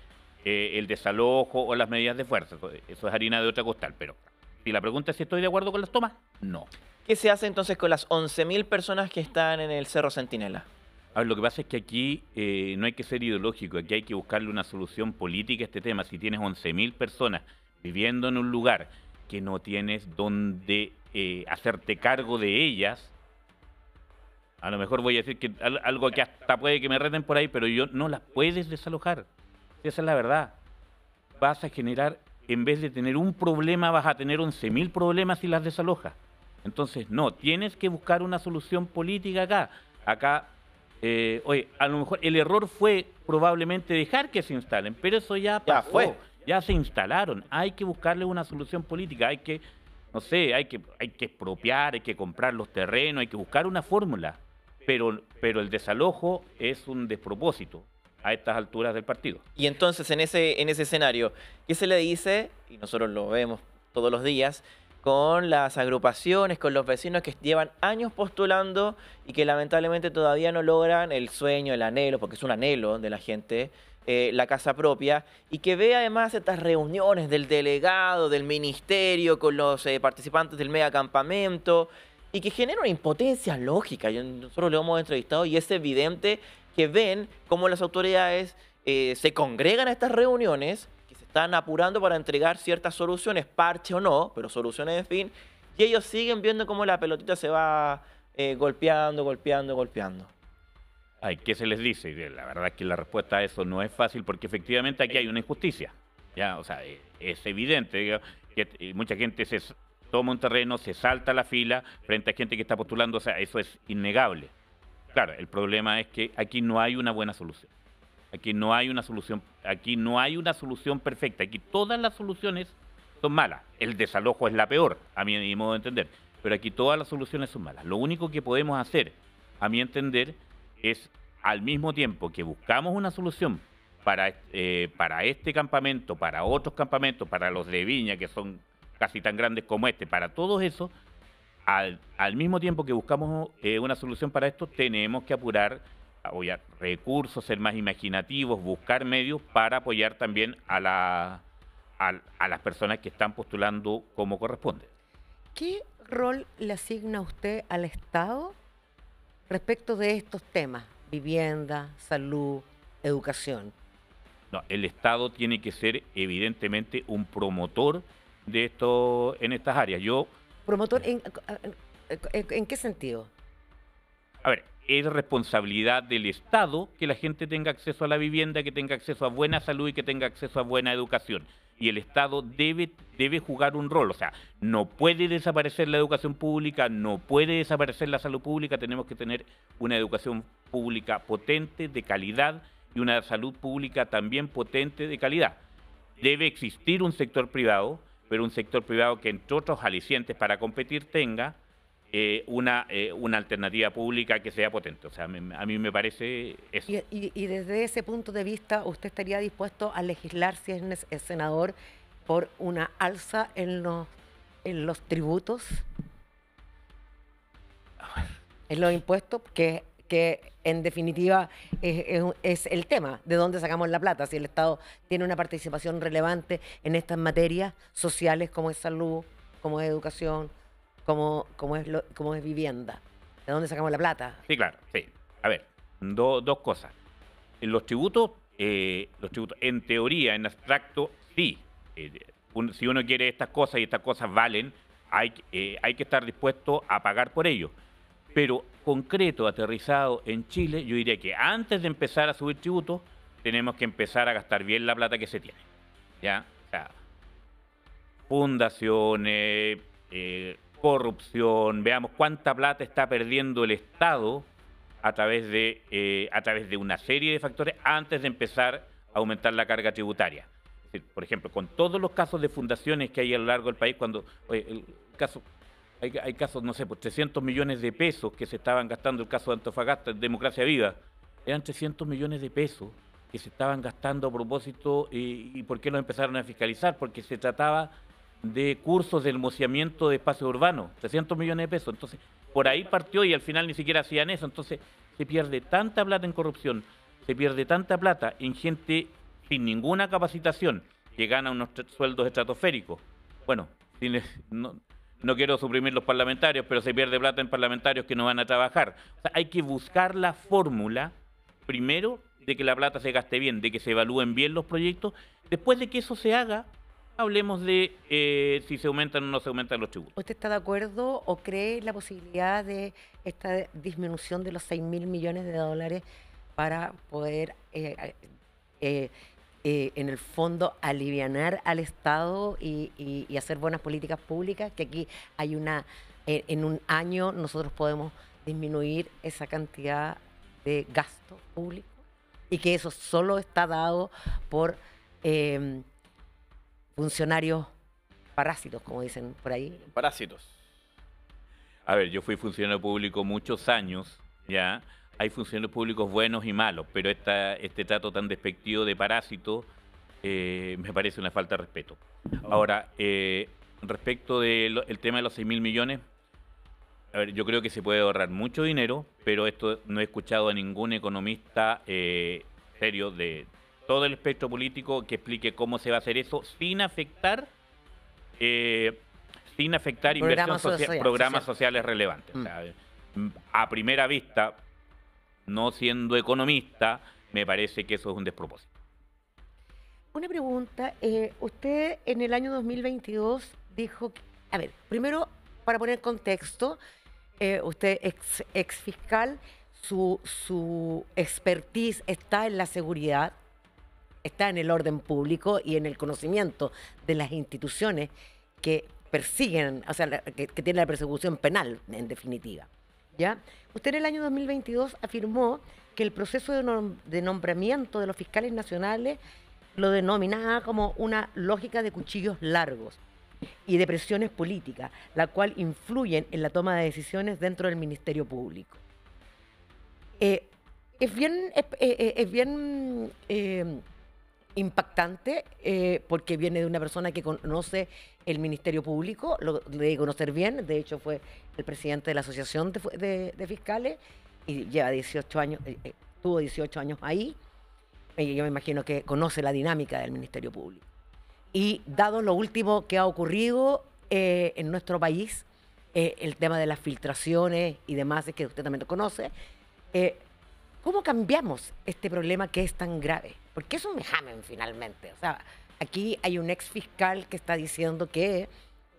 [SPEAKER 3] el desalojo o las medidas de fuerza. Eso es harina de otra costal, pero si la pregunta es si estoy de acuerdo con las tomas, no.
[SPEAKER 1] ¿Qué se hace entonces con las 11.000 personas que están en el Cerro Centinela?
[SPEAKER 3] A ver, lo que pasa es que aquí no hay que ser ideológico, aquí hay que buscarle una solución política a este tema. Si tienes 11.000 personas viviendo en un lugar que no tienes donde hacerte cargo de ellas, a lo mejor voy a decir que algo que hasta puede que me reten por ahí, pero no las puedes desalojar. Esa es la verdad. Vas a generar, en vez de tener un problema, vas a tener 11.000 problemas si las desalojas. Entonces, no, tienes que buscar una solución política acá. Acá, oye, a lo mejor el error fue probablemente dejar que se instalen, pero eso ya pasó.
[SPEAKER 1] Ya fue.
[SPEAKER 3] Ya se instalaron. Hay que buscarle una solución política. Hay que, no sé, hay que expropiar, hay que comprar los terrenos, hay que buscar una fórmula. Pero el desalojo es un despropósito a estas alturas del partido.
[SPEAKER 1] Y entonces, en ese escenario, ¿qué se le dice? Y nosotros lo vemos todos los días, con las agrupaciones, con los vecinos que llevan años postulando y que lamentablemente todavía no logran el sueño, el anhelo, porque es un anhelo de la gente, la casa propia, y que ve además estas reuniones del delegado, del ministerio, con los participantes del megacampamento, y que genera una impotencia lógica. Nosotros lo hemos entrevistado y es evidente que ven cómo las autoridades se congregan a estas reuniones, que se están apurando para entregar ciertas soluciones, parche o no, pero soluciones de fin, y ellos siguen viendo cómo la pelotita se va golpeando.
[SPEAKER 3] Ay, ¿qué se les dice? La verdad es que la respuesta a eso no es fácil porque efectivamente aquí hay una injusticia. Ya, o sea, es evidente, digamos, que mucha gente se toma un terreno, se salta la fila frente a gente que está postulando, o sea, eso es innegable. Claro, el problema es que aquí no hay una buena solución. Aquí no hay una solución perfecta. Aquí todas las soluciones son malas. El desalojo es la peor, a mi modo de entender. Pero aquí todas las soluciones son malas. Lo único que podemos hacer, a mi entender, es al mismo tiempo que buscamos una solución para este campamento, para otros campamentos, para los de Viña, que son casi tan grandes como este, para todos esos, al mismo tiempo que buscamos una solución para esto, tenemos que apurar recursos, ser más imaginativos, buscar medios para apoyar también a las personas que están postulando como corresponde.
[SPEAKER 2] ¿Qué rol le asigna usted al Estado respecto de estos temas? Vivienda, salud, educación.
[SPEAKER 3] No, el Estado tiene que ser evidentemente un promotor de esto en estas áreas.
[SPEAKER 2] ¿Promotor en qué sentido?
[SPEAKER 3] A ver, es responsabilidad del Estado que la gente tenga acceso a la vivienda, que tenga acceso a buena salud y que tenga acceso a buena educación. Y el Estado debe jugar un rol. O sea, no puede desaparecer la educación pública, no puede desaparecer la salud pública. Tenemos que tener una educación pública potente, de calidad, y una salud pública también potente, de calidad. Debe existir un sector privado, pero un sector privado que, entre otros alicientes para competir, tenga una alternativa pública que sea potente. O sea, a mí me parece eso.
[SPEAKER 2] Y desde ese punto de vista, ¿usted estaría dispuesto a legislar, si es senador, por una alza en los tributos? En los impuestos, que en definitiva es el tema, de dónde sacamos la plata, si el Estado tiene una participación relevante en estas materias sociales como es salud, como es educación, como es vivienda. ¿De dónde sacamos la plata?
[SPEAKER 3] Sí, claro, sí. A ver, dos cosas. Los tributos, en teoría, en abstracto, sí. Si uno quiere estas cosas y estas cosas valen, hay que estar dispuesto a pagar por ello. Pero concreto, aterrizado en Chile, yo diría que antes de empezar a subir tributos, tenemos que empezar a gastar bien la plata que se tiene. ¿Ya? O sea, fundaciones, corrupción, veamos cuánta plata está perdiendo el Estado a través de una serie de factores antes de empezar a aumentar la carga tributaria. Es decir, por ejemplo, con todos los casos de fundaciones que hay a lo largo del país, cuando hay casos, no sé, pues 300 millones de pesos que se estaban gastando, el caso de Antofagasta, Democracia Viva, eran 300 millones de pesos que se estaban gastando a propósito, y ¿por qué los empezaron a fiscalizar? Porque se trataba de cursos de hermoseamiento de espacios urbanos, 300 millones de pesos. Entonces, por ahí partió y al final ni siquiera hacían eso. Entonces, se pierde tanta plata en corrupción, se pierde tanta plata en gente sin ninguna capacitación que gana unos sueldos estratosféricos. Bueno, no quiero suprimir los parlamentarios, pero se pierde plata en parlamentarios que no van a trabajar. O sea, hay que buscar la fórmula, primero, de que la plata se gaste bien, de que se evalúen bien los proyectos. Después de que eso se haga, hablemos de si se aumentan o no se aumentan los tributos.
[SPEAKER 2] ¿Usted está de acuerdo o cree la posibilidad de esta disminución de los 6.000 millones de dólares para poder, en el fondo, alivianar al Estado y hacer buenas políticas públicas? Que aquí hay en un año nosotros podemos disminuir esa cantidad de gasto público y que eso solo está dado por funcionarios parásitos, como dicen por ahí.
[SPEAKER 1] Parásitos.
[SPEAKER 3] A ver, yo fui funcionario público muchos años, ya. Hay funcionarios públicos buenos y malos, pero este trato tan despectivo de parásito me parece una falta de respeto. Ahora, respecto del tema de los 6.000 millones, a ver, yo creo que se puede ahorrar mucho dinero, pero esto no he escuchado a ningún economista serio de todo el espectro político que explique cómo se va a hacer eso sin afectar programas sociales relevantes. O sea, a primera vista, no siendo economista, me parece que eso es un despropósito.
[SPEAKER 2] Una pregunta, usted en el año 2022 dijo, a ver, primero, para poner contexto, usted ex fiscal, su expertise está en la seguridad, está en el orden público y en el conocimiento de las instituciones que persiguen, o sea, que tienen la persecución penal, en definitiva. ¿Ya? Usted en el año 2022 afirmó que el proceso de nombramiento de los fiscales nacionales lo denominaba como una lógica de cuchillos largos y de presiones políticas, la cual influyen en la toma de decisiones dentro del Ministerio Público. Es bien impactante porque viene de una persona que conoce el Ministerio Público, lo debe conocer bien, de hecho fue el presidente de la Asociación de Fiscales y lleva 18 años, tuvo 18 años ahí, y yo me imagino que conoce la dinámica del Ministerio Público. Y dado lo último que ha ocurrido en nuestro país, el tema de las filtraciones y demás, que usted también lo conoce, ¿cómo cambiamos este problema que es tan grave? Porque es un vejamen finalmente. O sea, aquí hay un ex fiscal que está diciendo que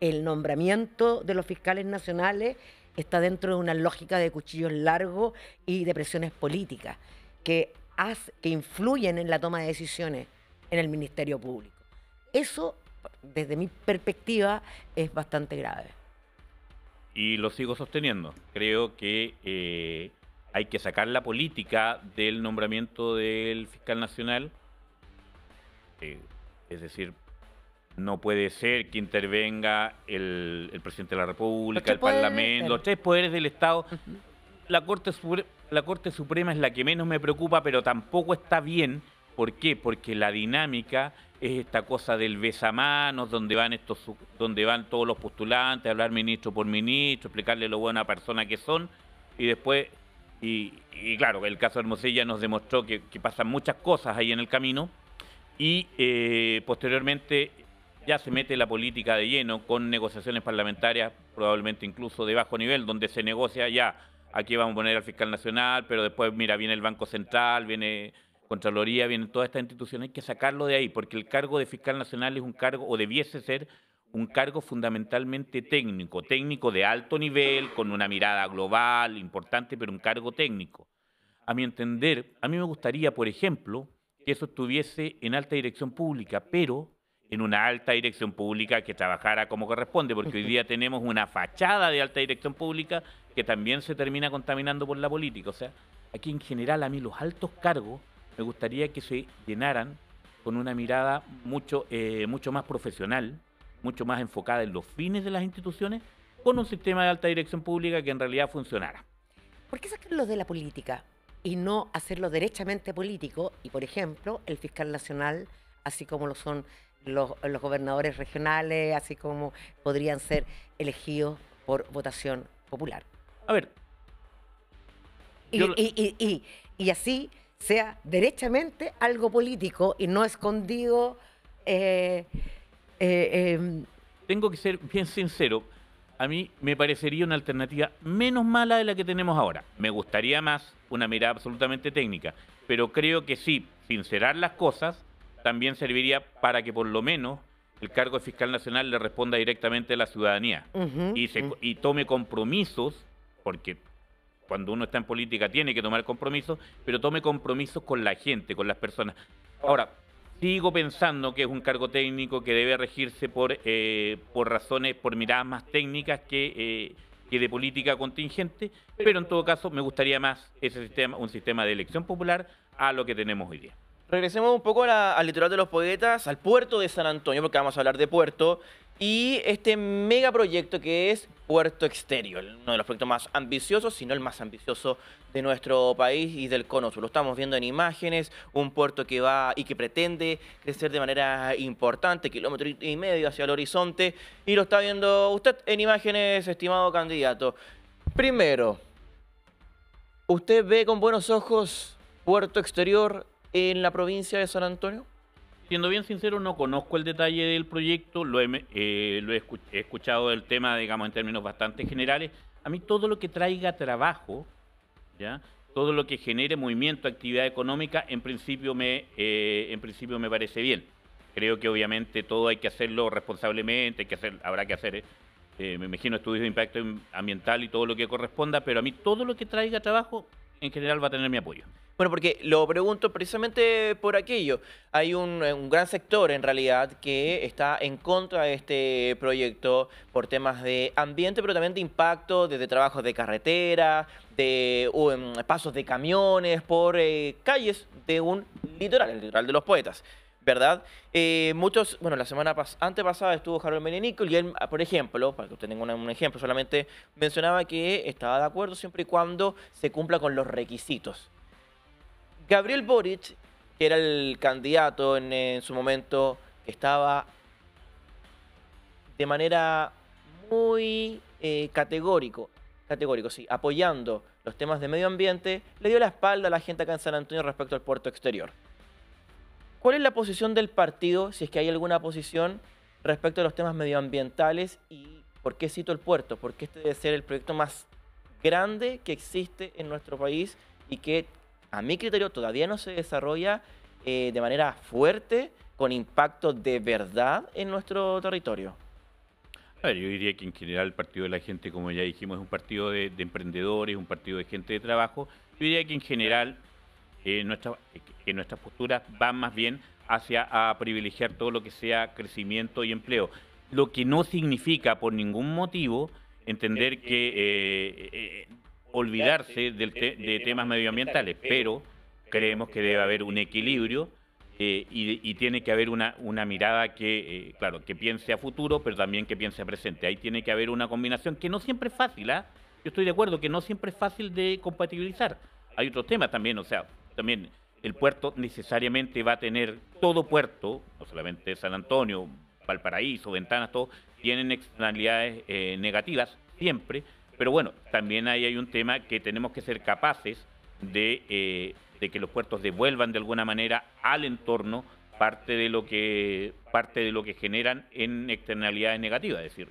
[SPEAKER 2] el nombramiento de los fiscales nacionales está dentro de una lógica de cuchillos largos y de presiones políticas que influyen en la toma de decisiones en el Ministerio Público. Eso, desde mi perspectiva, es bastante grave.
[SPEAKER 3] Y lo sigo sosteniendo. Creo que hay que sacar la política del nombramiento del fiscal nacional. Es decir, no puede ser que intervenga el presidente de la República, el Parlamento, los tres poderes del Estado. La Corte Suprema es la que menos me preocupa, pero tampoco está bien. ¿Por qué? Porque la dinámica es esta cosa del besamanos, donde van todos los postulantes a hablar ministro por ministro, explicarle lo buena persona que son, y después, y claro, el caso de Hermosilla nos demostró que pasan muchas cosas ahí en el camino, y posteriormente ya se mete la política de lleno con negociaciones parlamentarias, probablemente incluso de bajo nivel, donde se negocia ya, aquí vamos a poner al fiscal nacional, pero después, mira, viene el Banco Central, viene Contraloría, vienen todas estas instituciones, hay que sacarlo de ahí, porque el cargo de fiscal nacional es un cargo, o debiese ser, un cargo fundamentalmente técnico de alto nivel, con una mirada global, importante, pero un cargo técnico. A mi entender, a mí me gustaría, por ejemplo, que eso estuviese en alta dirección pública, pero en una alta dirección pública que trabajara como corresponde, porque hoy día tenemos una fachada de alta dirección pública que también se termina contaminando por la política. O sea, aquí en general a mí los altos cargos me gustaría que se llenaran con una mirada mucho más profesional, mucho más enfocada en los fines de las instituciones, con un sistema de alta dirección pública que en realidad funcionara.
[SPEAKER 2] ¿Por qué sacarlo de la política y no hacerlo derechamente político? Y, por ejemplo, el fiscal nacional, así como lo son los gobernadores regionales, así como podrían ser elegidos por votación popular.
[SPEAKER 3] A ver.
[SPEAKER 2] Y así sea derechamente algo político y no escondido.
[SPEAKER 3] Tengo que ser bien sincero. A mí me parecería una alternativa menos mala de la que tenemos ahora. Me gustaría más una mirada absolutamente técnica, pero creo que sí, sincerar las cosas también serviría para que por lo menos el cargo de fiscal nacional le responda directamente a la ciudadanía y tome compromisos, porque cuando uno está en política tiene que tomar compromisos, pero tome compromisos con la gente, con las personas. Ahora, sigo pensando que es un cargo técnico que debe regirse por razones, por miradas más técnicas que de política contingente, pero en todo caso me gustaría más un sistema de elección popular a lo que tenemos hoy día.
[SPEAKER 1] Regresemos un poco al litoral de los poetas, al puerto de San Antonio, porque vamos a hablar de puerto, y este megaproyecto que es Puerto Exterior, uno de los proyectos más ambiciosos, si no el más ambicioso de nuestro país y del Cono Sur. Lo estamos viendo en imágenes, un puerto que va y que pretende crecer de manera importante, 1,5 km hacia el horizonte, y lo está viendo usted en imágenes, estimado candidato. Primero, ¿usted ve con buenos ojos Puerto Exterior en la provincia de San Antonio?
[SPEAKER 3] Siendo bien sincero, no conozco el detalle del proyecto, he escuchado del tema, digamos, en términos bastante generales. A mí todo lo que traiga trabajo, ¿ya? Todo lo que genere movimiento, actividad económica, en principio me parece bien. Creo que obviamente todo hay que hacerlo responsablemente, habrá que hacer, me imagino, estudios de impacto ambiental y todo lo que corresponda, pero a mí todo lo que traiga trabajo, en general va a tener mi apoyo.
[SPEAKER 1] Bueno, porque lo pregunto precisamente por aquello. Hay un gran sector, en realidad, que está en contra de este proyecto por temas de ambiente, pero también de impacto, desde trabajos de carretera, de pasos de camiones, por calles de un litoral, el litoral de los poetas, ¿verdad? Bueno, la semana antepasada estuvo Harold Menenicol y él, por ejemplo, para que usted tenga un ejemplo, solamente mencionaba que estaba de acuerdo siempre y cuando se cumpla con los requisitos. Gabriel Boric, que era el candidato en su momento, que estaba de manera muy categórico, sí, apoyando los temas de medio ambiente, le dio la espalda a la gente acá en San Antonio respecto al puerto exterior. ¿Cuál es la posición del partido, si es que hay alguna posición, respecto a los temas medioambientales y por qué cito el puerto? Porque este debe ser el proyecto más grande que existe en nuestro país y que, a mi criterio, todavía no se desarrolla de manera fuerte, con impacto de verdad en nuestro territorio.
[SPEAKER 3] A ver, yo diría que en general el Partido de la Gente, como ya dijimos, es un partido de emprendedores, un partido de gente de trabajo. Yo diría que en general nuestras posturas van más bien hacia a privilegiar todo lo que sea crecimiento y empleo. Lo que no significa por ningún motivo entender que olvidarse de temas medioambientales, pero creemos que debe haber un equilibrio y tiene que haber una mirada que, claro, que piense a futuro, pero también que piense a presente. Ahí tiene que haber una combinación que no siempre es fácil, ¿ah? Yo estoy de acuerdo que no siempre es fácil de compatibilizar. Hay otros temas también, o sea, también el puerto necesariamente va a tener, todo puerto, no solamente San Antonio, Valparaíso, Ventanas, todo, tienen externalidades negativas siempre, pero bueno, también ahí hay un tema que tenemos que ser capaces de que los puertos devuelvan de alguna manera al entorno parte de lo que generan en externalidades negativas. Es decir,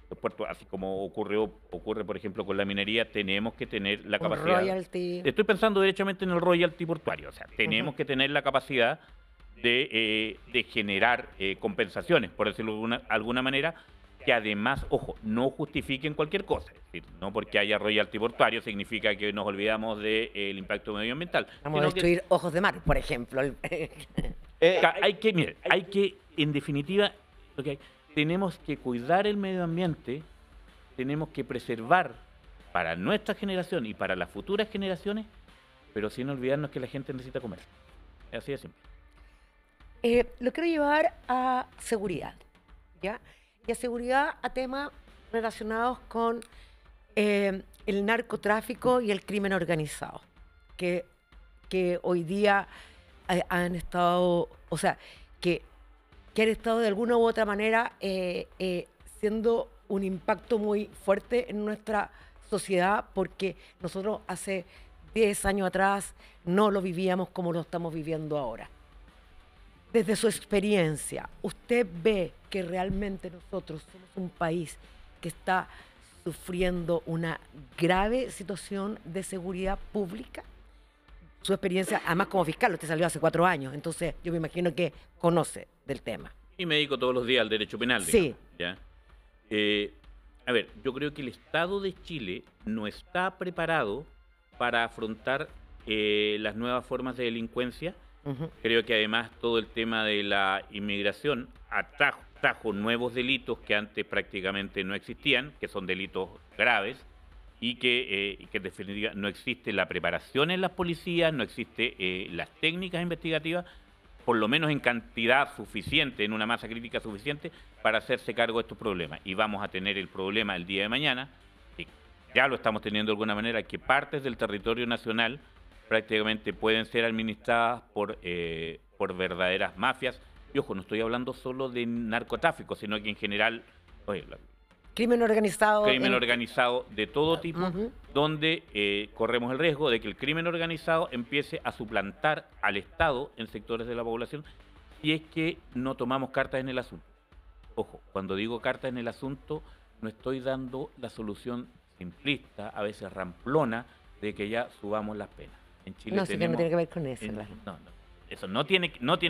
[SPEAKER 3] los puertos, así como ocurre por ejemplo con la minería, tenemos que tener la capacidad.
[SPEAKER 2] Royalty.
[SPEAKER 3] Estoy pensando derechamente en el royalty portuario, o sea, tenemos que tener la capacidad de generar compensaciones, por decirlo de alguna manera, que además, ojo, no justifiquen cualquier cosa. Es decir, no porque haya royalty portuario significa que nos olvidamos del impacto medioambiental.
[SPEAKER 2] Vamos a destruir ojos de mar, por ejemplo.
[SPEAKER 3] En definitiva, tenemos que cuidar el medio ambiente, tenemos que preservar para nuestra generación y para las futuras generaciones, pero sin olvidarnos que la gente necesita comer. Es así de simple.
[SPEAKER 2] Lo quiero llevar a seguridad, ¿ya? Y a seguridad a temas relacionados con el narcotráfico y el crimen organizado, que hoy día han estado, o sea, que han estado de alguna u otra manera siendo un impacto muy fuerte en nuestra sociedad, porque nosotros hace 10 años atrás no lo vivíamos como lo estamos viviendo ahora. Desde su experiencia, ¿usted ve que realmente nosotros somos un país que está sufriendo una grave situación de seguridad pública? Su experiencia, además como fiscal, usted salió hace 4 años, entonces yo me imagino que conoce del tema.
[SPEAKER 3] Y me dedico todos los días al derecho penal.
[SPEAKER 2] Sí.
[SPEAKER 3] Digamos, ¿ya? A ver, yo creo que el Estado de Chile no está preparado para afrontar las nuevas formas de delincuencia. Creo que además todo el tema de la inmigración trajo nuevos delitos que antes prácticamente no existían, que son delitos graves, y que en definitiva no existe la preparación en las policías, no existe las técnicas investigativas, por lo menos en cantidad suficiente, en una masa crítica suficiente, para hacerse cargo de estos problemas. Y vamos a tener el problema el día de mañana, que ya lo estamos teniendo de alguna manera, que partes del territorio nacional prácticamente pueden ser administradas por verdaderas mafias. Y ojo, no estoy hablando solo de narcotráfico, sino que en general...
[SPEAKER 2] Crimen organizado.
[SPEAKER 3] Crimen organizado de todo tipo, donde corremos el riesgo de que el crimen organizado empiece a suplantar al Estado en sectores de la población si es que no tomamos cartas en el asunto. Ojo, cuando digo cartas en el asunto, no estoy dando la solución simplista, a veces ramplona, de que ya subamos las penas. En Chile
[SPEAKER 2] no, sí que no tiene que ver con eso.
[SPEAKER 3] Claro. No, eso no tiene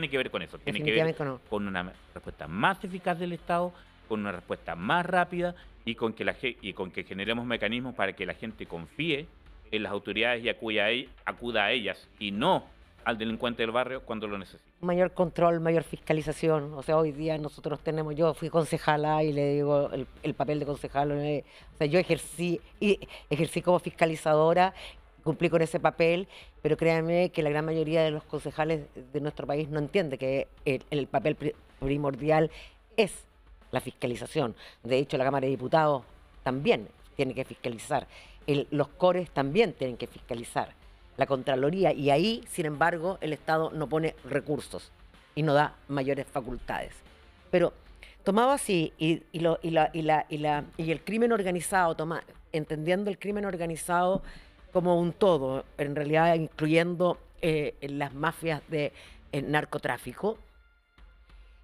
[SPEAKER 3] que ver con eso. Tiene que ver con una respuesta más eficaz del Estado, con una respuesta más rápida y con que generemos mecanismos para que la gente confíe en las autoridades y acuda a ellas y no al delincuente del barrio cuando lo necesite.
[SPEAKER 2] Mayor control, mayor fiscalización. O sea, hoy día nosotros yo fui concejala y le digo el papel de concejala. O sea, yo ejercí como fiscalizadora, cumplí con ese papel, pero créanme que la gran mayoría de los concejales de nuestro país no entiende que el papel primordial es la fiscalización. De hecho, la Cámara de Diputados también tiene que fiscalizar. Los CORES también tienen que fiscalizar. La Contraloría, y ahí, sin embargo, el Estado no pone recursos y no da mayores facultades. Pero tomado así, y el crimen organizado, entendiendo el crimen organizado como un todo, en realidad incluyendo las mafias de narcotráfico,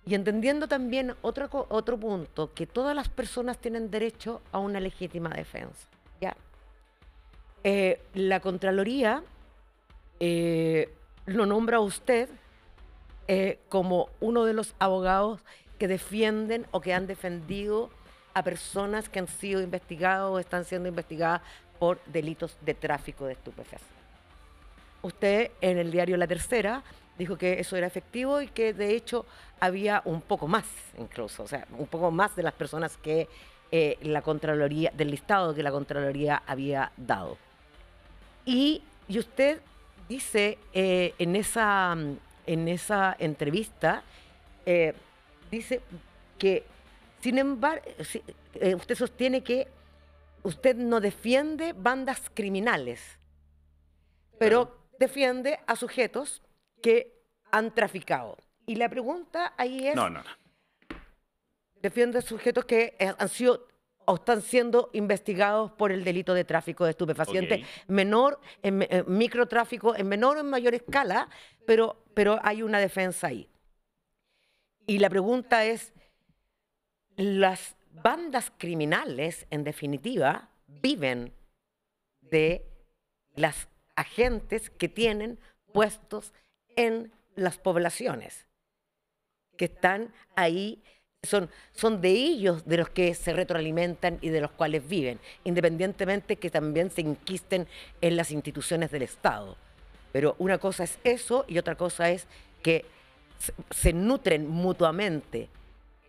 [SPEAKER 2] y entendiendo también otro punto, que todas las personas tienen derecho a una legítima defensa. ¿Ya? La Contraloría lo nombra a usted como uno de los abogados que defienden o que han defendido a personas que han sido investigadas o están siendo investigadas por delitos de tráfico de estupefacientes. Usted en el diario La Tercera dijo que eso era efectivo y que de hecho había un poco más incluso, o sea, un poco más de las personas que la Contraloría, del listado que la Contraloría había dado. Y usted dice en esa entrevista, dice que, sin embargo, usted sostiene que usted no defiende bandas criminales, pero defiende a sujetos que han traficado. Y la pregunta ahí es...
[SPEAKER 3] No.
[SPEAKER 2] Defiende a sujetos que han sido o están siendo investigados por el delito de tráfico de estupefacientes, menor, microtráfico, en menor o en mayor escala, pero hay una defensa ahí. Y la pregunta es, las bandas criminales, en definitiva, viven de las agentes que tienen puestos en las poblaciones, que están ahí, son de ellos de los que se retroalimentan y de los cuales viven, independientemente que también se inquisten en las instituciones del Estado. Pero una cosa es eso y otra cosa es que se nutren mutuamente,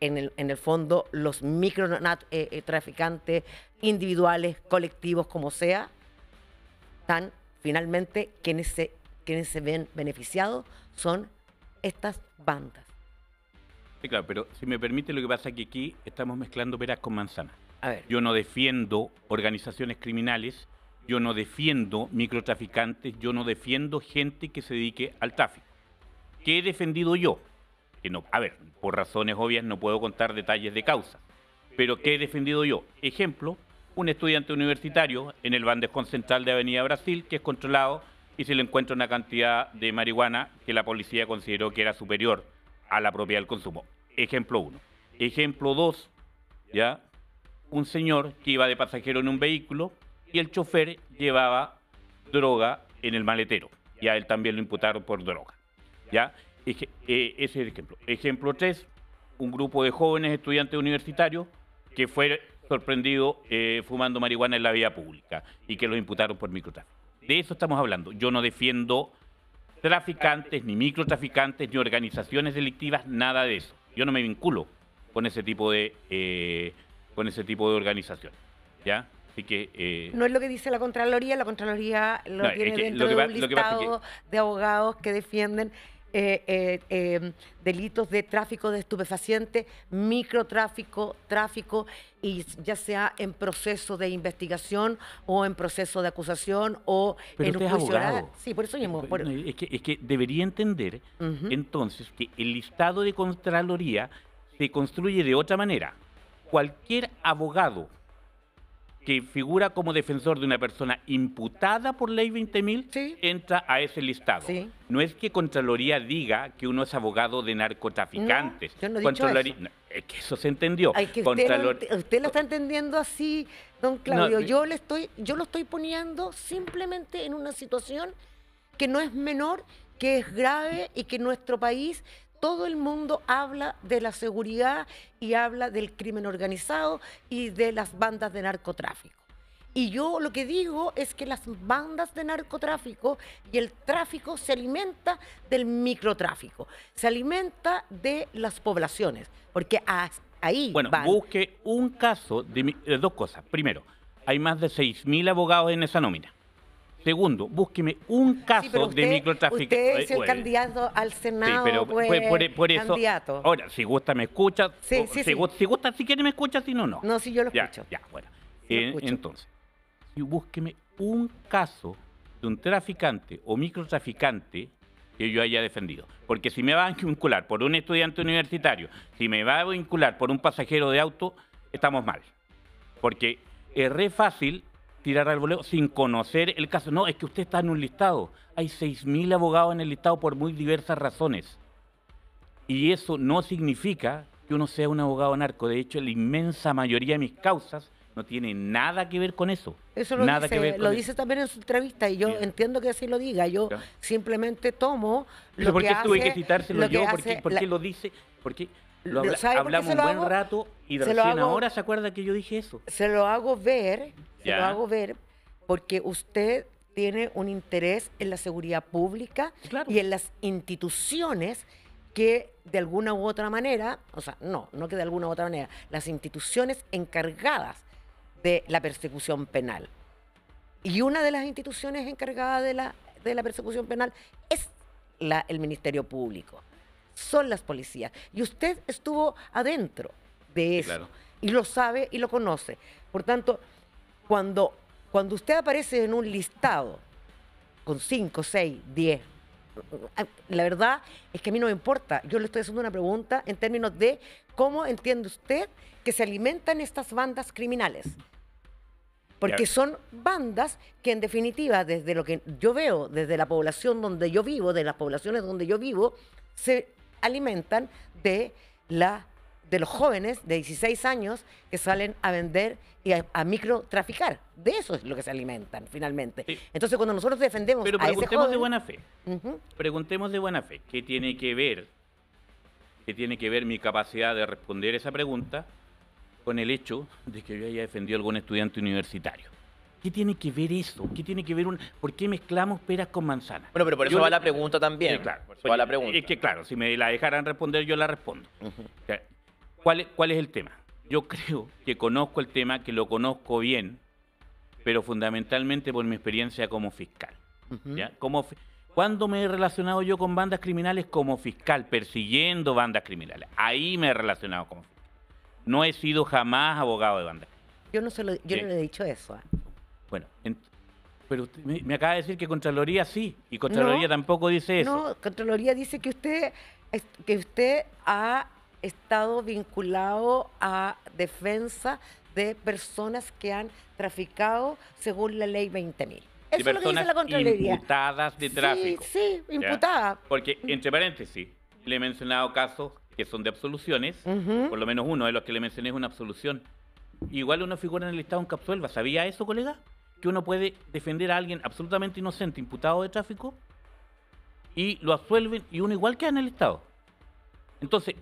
[SPEAKER 2] en el fondo, los microtraficantes individuales, colectivos, como sea, finalmente quienes se ven beneficiados son estas bandas.
[SPEAKER 3] Sí, claro, pero si me permite, lo que pasa es que aquí estamos mezclando peras con manzanas.
[SPEAKER 2] A ver.
[SPEAKER 3] Yo no defiendo organizaciones criminales, yo no defiendo microtraficantes, yo no defiendo gente que se dedique al tráfico. ¿Qué he defendido yo? Que no, a ver, por razones obvias no puedo contar detalles de causa, pero ¿qué he defendido yo? Ejemplo, un estudiante universitario en el bandejón central de Avenida Brasil, que es controlado y se le encuentra una cantidad de marihuana que la policía consideró que era superior a la propiedad del consumo. Ejemplo 1. Ejemplo 2, ¿ya? Un señor que iba de pasajero en un vehículo y el chofer llevaba droga en el maletero. Y a él también lo imputaron por droga, ¿ya? Ese es el ejemplo. Ejemplo 3, un grupo de jóvenes estudiantes universitarios que fue sorprendido fumando marihuana en la vía pública y que los imputaron por microtráfico. De eso estamos hablando. Yo no defiendo traficantes, ni microtraficantes, ni organizaciones delictivas, nada de eso. Yo no me vinculo con ese tipo de organizaciones, ¿ya? Así que
[SPEAKER 2] no es lo que dice la Contraloría lo
[SPEAKER 3] No,
[SPEAKER 2] tiene
[SPEAKER 3] es que
[SPEAKER 2] dentro
[SPEAKER 3] lo que
[SPEAKER 2] de
[SPEAKER 3] pa-
[SPEAKER 2] un
[SPEAKER 3] lo que pasa es
[SPEAKER 2] listado de abogados que defienden delitos de tráfico de estupefacientes, microtráfico, tráfico, y ya sea en proceso de investigación o en proceso de acusación o
[SPEAKER 3] Pero
[SPEAKER 2] en
[SPEAKER 3] usted
[SPEAKER 2] un
[SPEAKER 3] es
[SPEAKER 2] juicio oral.
[SPEAKER 3] abogado.
[SPEAKER 2] Sí, por eso mismo. por-
[SPEAKER 3] Es que debería entender
[SPEAKER 2] Ujú.
[SPEAKER 3] entonces que el listado de Contraloría se construye de otra manera. Cualquier abogado que figura como defensor de una persona imputada por ley 20.000
[SPEAKER 2] Sí.
[SPEAKER 3] entra a ese listado.
[SPEAKER 2] Sí.
[SPEAKER 3] No es que Contraloría diga que uno es abogado de narcotraficantes.
[SPEAKER 2] No, yo no he dicho eso.
[SPEAKER 3] No, es que eso se entendió.
[SPEAKER 2] Ay, que usted lo está entendiendo así, don Claudio.
[SPEAKER 3] No,
[SPEAKER 2] yo lo estoy poniendo simplemente en una situación que no es menor, que es grave y que en nuestro país todo el mundo habla de la seguridad y habla del crimen organizado y de las bandas de narcotráfico. Y yo lo que digo es que las bandas de narcotráfico y el tráfico se alimenta del microtráfico, se alimenta de las poblaciones, porque ahí
[SPEAKER 3] Bueno,
[SPEAKER 2] van.
[SPEAKER 3] busque un caso de dos cosas. Primero, hay más de 6.000 abogados en esa nómina. Segundo, búsqueme un caso
[SPEAKER 2] Sí, pero
[SPEAKER 3] de microtráfico.
[SPEAKER 2] Usted es el
[SPEAKER 3] Bueno,
[SPEAKER 2] candidato al
[SPEAKER 3] sí,
[SPEAKER 2] Senado,
[SPEAKER 3] pero
[SPEAKER 2] pues,
[SPEAKER 3] por eso.
[SPEAKER 2] candidato.
[SPEAKER 3] Ahora, si gusta, me escucha.
[SPEAKER 2] Sí,
[SPEAKER 3] o
[SPEAKER 2] sí,
[SPEAKER 3] si
[SPEAKER 2] sí.
[SPEAKER 3] gusta, si quiere, me escucha, si no, no.
[SPEAKER 2] No, sí, yo lo
[SPEAKER 3] Ya,
[SPEAKER 2] escucho.
[SPEAKER 3] ya, bueno.
[SPEAKER 2] Sí, lo escucho.
[SPEAKER 3] Entonces, búsqueme un caso de un traficante o microtraficante que yo haya defendido. Porque si me va a vincular por un estudiante universitario, si me va a vincular por un pasajero de auto, estamos mal. Porque es re fácil tirar al voleo sin conocer el caso. No, es que usted está en un listado. Hay 6.000 abogados en el listado por muy diversas razones. Y eso no significa que uno sea un abogado narco. De hecho, la inmensa mayoría de mis causas no tiene nada que ver con eso.
[SPEAKER 2] Eso lo,
[SPEAKER 3] nada que ver
[SPEAKER 2] dice,
[SPEAKER 3] con
[SPEAKER 2] lo
[SPEAKER 3] eso.
[SPEAKER 2] dice también en su entrevista y yo
[SPEAKER 3] Bien.
[SPEAKER 2] entiendo que así lo diga. Yo
[SPEAKER 3] Ya.
[SPEAKER 2] simplemente tomo
[SPEAKER 3] Pero
[SPEAKER 2] lo
[SPEAKER 3] ¿por
[SPEAKER 2] que
[SPEAKER 3] qué tuve
[SPEAKER 2] hace-
[SPEAKER 3] que citárselo
[SPEAKER 2] lo que
[SPEAKER 3] yo?
[SPEAKER 2] hace
[SPEAKER 3] ¿Por
[SPEAKER 2] la-
[SPEAKER 3] qué lo dice? Porque
[SPEAKER 2] ¿Sabe por qué
[SPEAKER 3] hablamos
[SPEAKER 2] se
[SPEAKER 3] un
[SPEAKER 2] lo
[SPEAKER 3] buen
[SPEAKER 2] hago?
[SPEAKER 3] rato y
[SPEAKER 2] Se lo
[SPEAKER 3] recién
[SPEAKER 2] hago-
[SPEAKER 3] ahora se acuerda que yo dije eso.
[SPEAKER 2] Se lo hago ver,
[SPEAKER 3] Ya.
[SPEAKER 2] porque usted tiene un interés en la seguridad pública
[SPEAKER 3] Claro.
[SPEAKER 2] y en las instituciones que de alguna u otra manera, o sea, no que de alguna u otra manera, las instituciones encargadas de la persecución penal. Y una de las instituciones encargadas de la persecución penal es el Ministerio Público, son las policías. Y usted estuvo adentro de
[SPEAKER 3] Sí,
[SPEAKER 2] eso.
[SPEAKER 3] claro.
[SPEAKER 2] Y lo sabe y lo conoce. Por tanto, cuando usted aparece en un listado con 5, 6, 10, la verdad es que a mí no me importa. Yo le estoy haciendo una pregunta en términos de cómo entiende usted que se alimentan estas bandas criminales. Porque
[SPEAKER 3] Ya.
[SPEAKER 2] son bandas que en definitiva, desde lo que yo veo, desde la población donde yo vivo, de las poblaciones donde yo vivo, se alimentan de los jóvenes de 16 años que salen a vender y a microtraficar. De eso es lo que se alimentan finalmente.
[SPEAKER 3] Sí.
[SPEAKER 2] Entonces cuando nosotros defendemos
[SPEAKER 3] Pero
[SPEAKER 2] a ese
[SPEAKER 3] preguntemos
[SPEAKER 2] joven,
[SPEAKER 3] de buena fe.
[SPEAKER 2] Ujú.
[SPEAKER 3] Preguntemos de buena fe. ¿Qué tiene que ver mi capacidad de responder esa pregunta con el hecho de que yo haya defendido a algún estudiante universitario? ¿Qué tiene que ver eso? ¿Qué tiene que ver ¿Por qué mezclamos peras con manzanas?
[SPEAKER 1] Bueno, pero por eso
[SPEAKER 3] Yo
[SPEAKER 1] va
[SPEAKER 3] le-
[SPEAKER 1] la pregunta también.
[SPEAKER 3] Sí, claro.
[SPEAKER 1] Por eso va la pregunta.
[SPEAKER 3] Es que claro, si me la dejaran responder, yo la respondo.
[SPEAKER 1] Ujú.
[SPEAKER 3] O sea, ¿cuál es el tema? Yo creo que conozco el tema, que lo conozco bien, pero fundamentalmente por mi experiencia como fiscal.
[SPEAKER 2] Ujú.
[SPEAKER 3] ¿Ya? ¿Cuándo me he relacionado yo con bandas criminales? Como fiscal, persiguiendo bandas criminales. Ahí me he relacionado como fiscal. No he sido jamás abogado de bandas criminales.
[SPEAKER 2] Yo no le he dicho eso.
[SPEAKER 3] Bueno, pero usted me acaba de decir que Contraloría sí, y Contraloría tampoco dice eso.
[SPEAKER 2] No, Contraloría dice que usted ha estado vinculado a defensa de personas que han traficado según la ley 20.000. Eso es lo que dice la Contraloría.
[SPEAKER 3] Imputadas de tráfico.
[SPEAKER 2] Sí, imputadas.
[SPEAKER 3] Porque, entre paréntesis, le he mencionado casos que son de absoluciones, por lo menos uno de los que le mencioné es una absolución. Igual uno figura en el Estado en que absuelva. ¿Sabía eso, colega? Que uno puede defender a alguien absolutamente inocente, imputado de tráfico, y lo absuelven, y uno igual queda en el Estado. Entonces,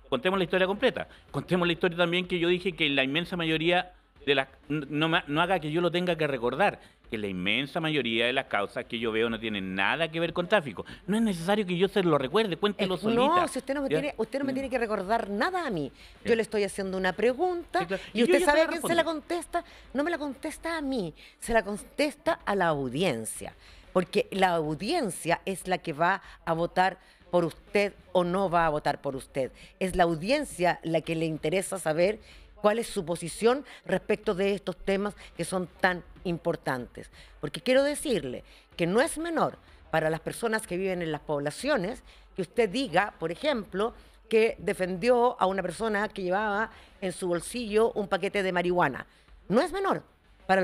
[SPEAKER 3] contemos la historia completa. Contemos la historia también que yo dije que la inmensa mayoría de las... No haga que yo lo tenga que recordar, que la inmensa mayoría de las causas que yo veo no tienen nada que ver con tráfico. No es necesario que yo se lo recuerde, cuéntelo solita.
[SPEAKER 2] No, si usted no me tiene que recordar nada a mí. Yo le estoy haciendo una pregunta,
[SPEAKER 3] Sí, claro.
[SPEAKER 2] y usted
[SPEAKER 3] yo
[SPEAKER 2] sabe
[SPEAKER 3] te
[SPEAKER 2] a quién se
[SPEAKER 3] respondo.
[SPEAKER 2] la contesta. No me la contesta a mí, se la contesta a la audiencia. Porque la audiencia es la que va a votar por usted o no va a votar por usted. Es la audiencia la que le interesa saber cuál es su posición respecto de estos temas que son tan importantes. Porque quiero decirle que no es menor para las personas que viven en las poblaciones que usted diga, por ejemplo, que defendió a una persona que llevaba en su bolsillo un paquete de marihuana. No es menor para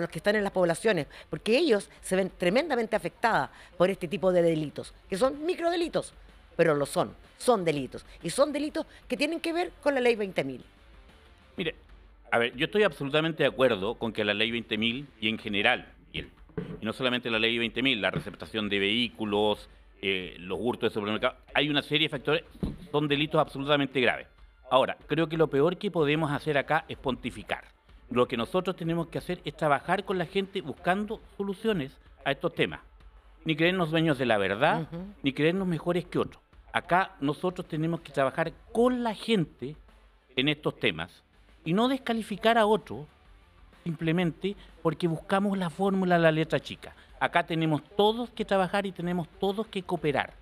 [SPEAKER 2] los que están en las poblaciones, porque ellos se ven tremendamente afectadas por este tipo de delitos, que son microdelitos, pero lo son delitos. Y son delitos que tienen que ver con la ley 20.000.
[SPEAKER 3] Mire, a ver, yo estoy absolutamente de acuerdo con que la ley 20.000 y en general, y no solamente la ley 20.000, la receptación de vehículos, los hurtos de supermercados, hay una serie de factores, son delitos absolutamente graves. Ahora, creo que lo peor que podemos hacer acá es pontificar. Lo que nosotros tenemos que hacer es trabajar con la gente buscando soluciones a estos temas. Ni creernos dueños de la verdad, ni creernos mejores que otros. Acá nosotros tenemos que trabajar con la gente en estos temas y no descalificar a otro simplemente porque buscamos la fórmula, la letra chica. Acá tenemos todos que trabajar y tenemos todos que cooperar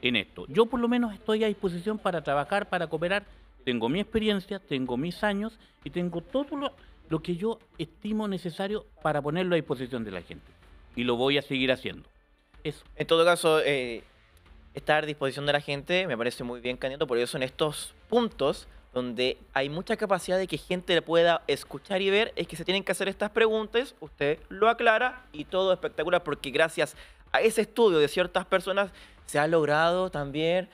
[SPEAKER 3] en esto. Yo por lo menos estoy a disposición para trabajar, para cooperar. Tengo mi experiencia, tengo mis años y tengo todo lo que yo estimo necesario para ponerlo a disposición de la gente. Y lo voy a seguir haciendo. Eso.
[SPEAKER 1] En todo caso, estar a disposición de la gente me parece muy bien, candidato. Por eso en estos puntos donde hay mucha capacidad de que gente le pueda escuchar y ver, es que se tienen que hacer estas preguntas, usted lo aclara y todo espectacular, porque gracias a ese estudio de ciertas personas se ha logrado también,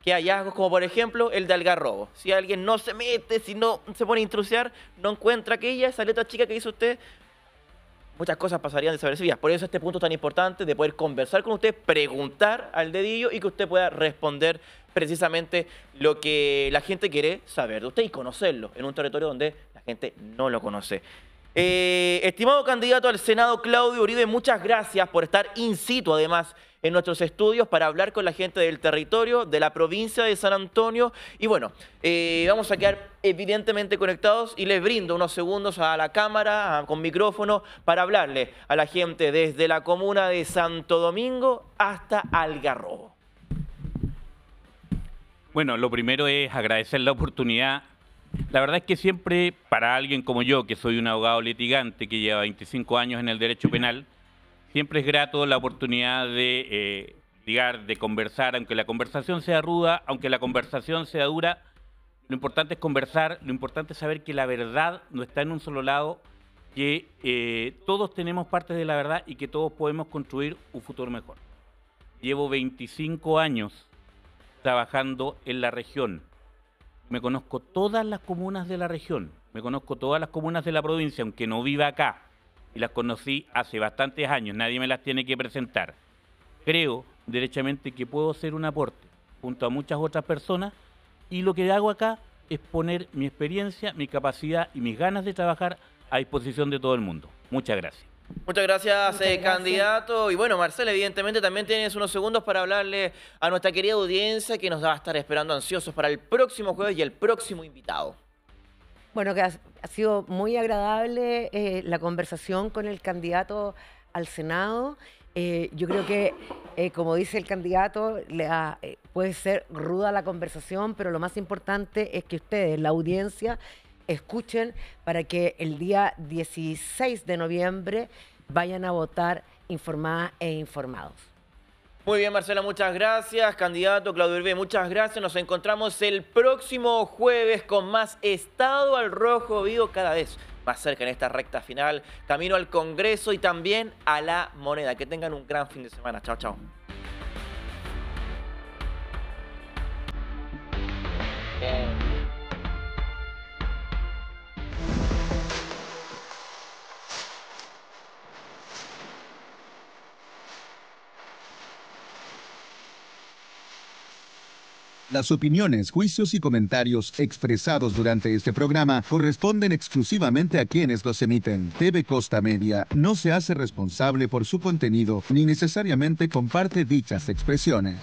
[SPEAKER 1] que hallazgos como por ejemplo el de Algarrobo. Si alguien no se mete, si no se pone a intrusiar, no encuentra esa letra chica que dice usted, muchas cosas pasarían desapercibidas. Por eso este punto es tan importante de poder conversar con usted, preguntar al dedillo y que usted pueda responder precisamente lo que la gente quiere saber de usted y conocerlo en un territorio donde la gente no lo conoce. Estimado candidato al Senado, Claudio Uribe, muchas gracias por estar in situ, además, en nuestros estudios para hablar con la gente del territorio, de la provincia de San Antonio. Y bueno, vamos a quedar evidentemente conectados y les brindo unos segundos a la cámara, con micrófono, para hablarle a la gente desde la comuna de Santo Domingo hasta Algarrobo.
[SPEAKER 3] Bueno, lo primero es agradecer la oportunidad. La verdad es que siempre, para alguien como yo, que soy un abogado litigante que lleva 25 años en el derecho penal, siempre es grato la oportunidad de ligar, de conversar, aunque la conversación sea ruda, aunque la conversación sea dura. Lo importante es conversar, lo importante es saber que la verdad no está en un solo lado, que todos tenemos partes de la verdad y que todos podemos construir un futuro mejor. Llevo 25 años trabajando en la región. Me conozco todas las comunas de la región, me conozco todas las comunas de la provincia, aunque no viva acá. Y las conocí hace bastantes años, nadie me las tiene que presentar. Creo, derechamente, que puedo hacer un aporte junto a muchas otras personas y lo que hago acá es poner mi experiencia, mi capacidad y mis ganas de trabajar a disposición de todo el mundo. Muchas gracias.
[SPEAKER 1] Muchas gracias, candidato. Y bueno, Marcela, evidentemente también tienes unos segundos para hablarle a nuestra querida audiencia que nos va a estar esperando ansiosos para el próximo jueves y el próximo invitado.
[SPEAKER 2] Bueno, que ha sido muy agradable la conversación con el candidato al Senado. Yo creo que, como dice el candidato, puede ser ruda la conversación, pero lo más importante es que ustedes, la audiencia, escuchen para que el día 16 de noviembre vayan a votar informadas e informados.
[SPEAKER 1] Muy bien, Marcela, muchas gracias. Candidato Claudio Hervé, muchas gracias. Nos encontramos el próximo jueves con más Estado al Rojo Vivo, cada vez más cerca en esta recta final, camino al Congreso y también a la moneda. Que tengan un gran fin de semana. Chao, chao. Bien.
[SPEAKER 4] Las opiniones, juicios y comentarios expresados durante este programa corresponden exclusivamente a quienes los emiten. TV Costa Media no se hace responsable por su contenido ni necesariamente comparte dichas expresiones.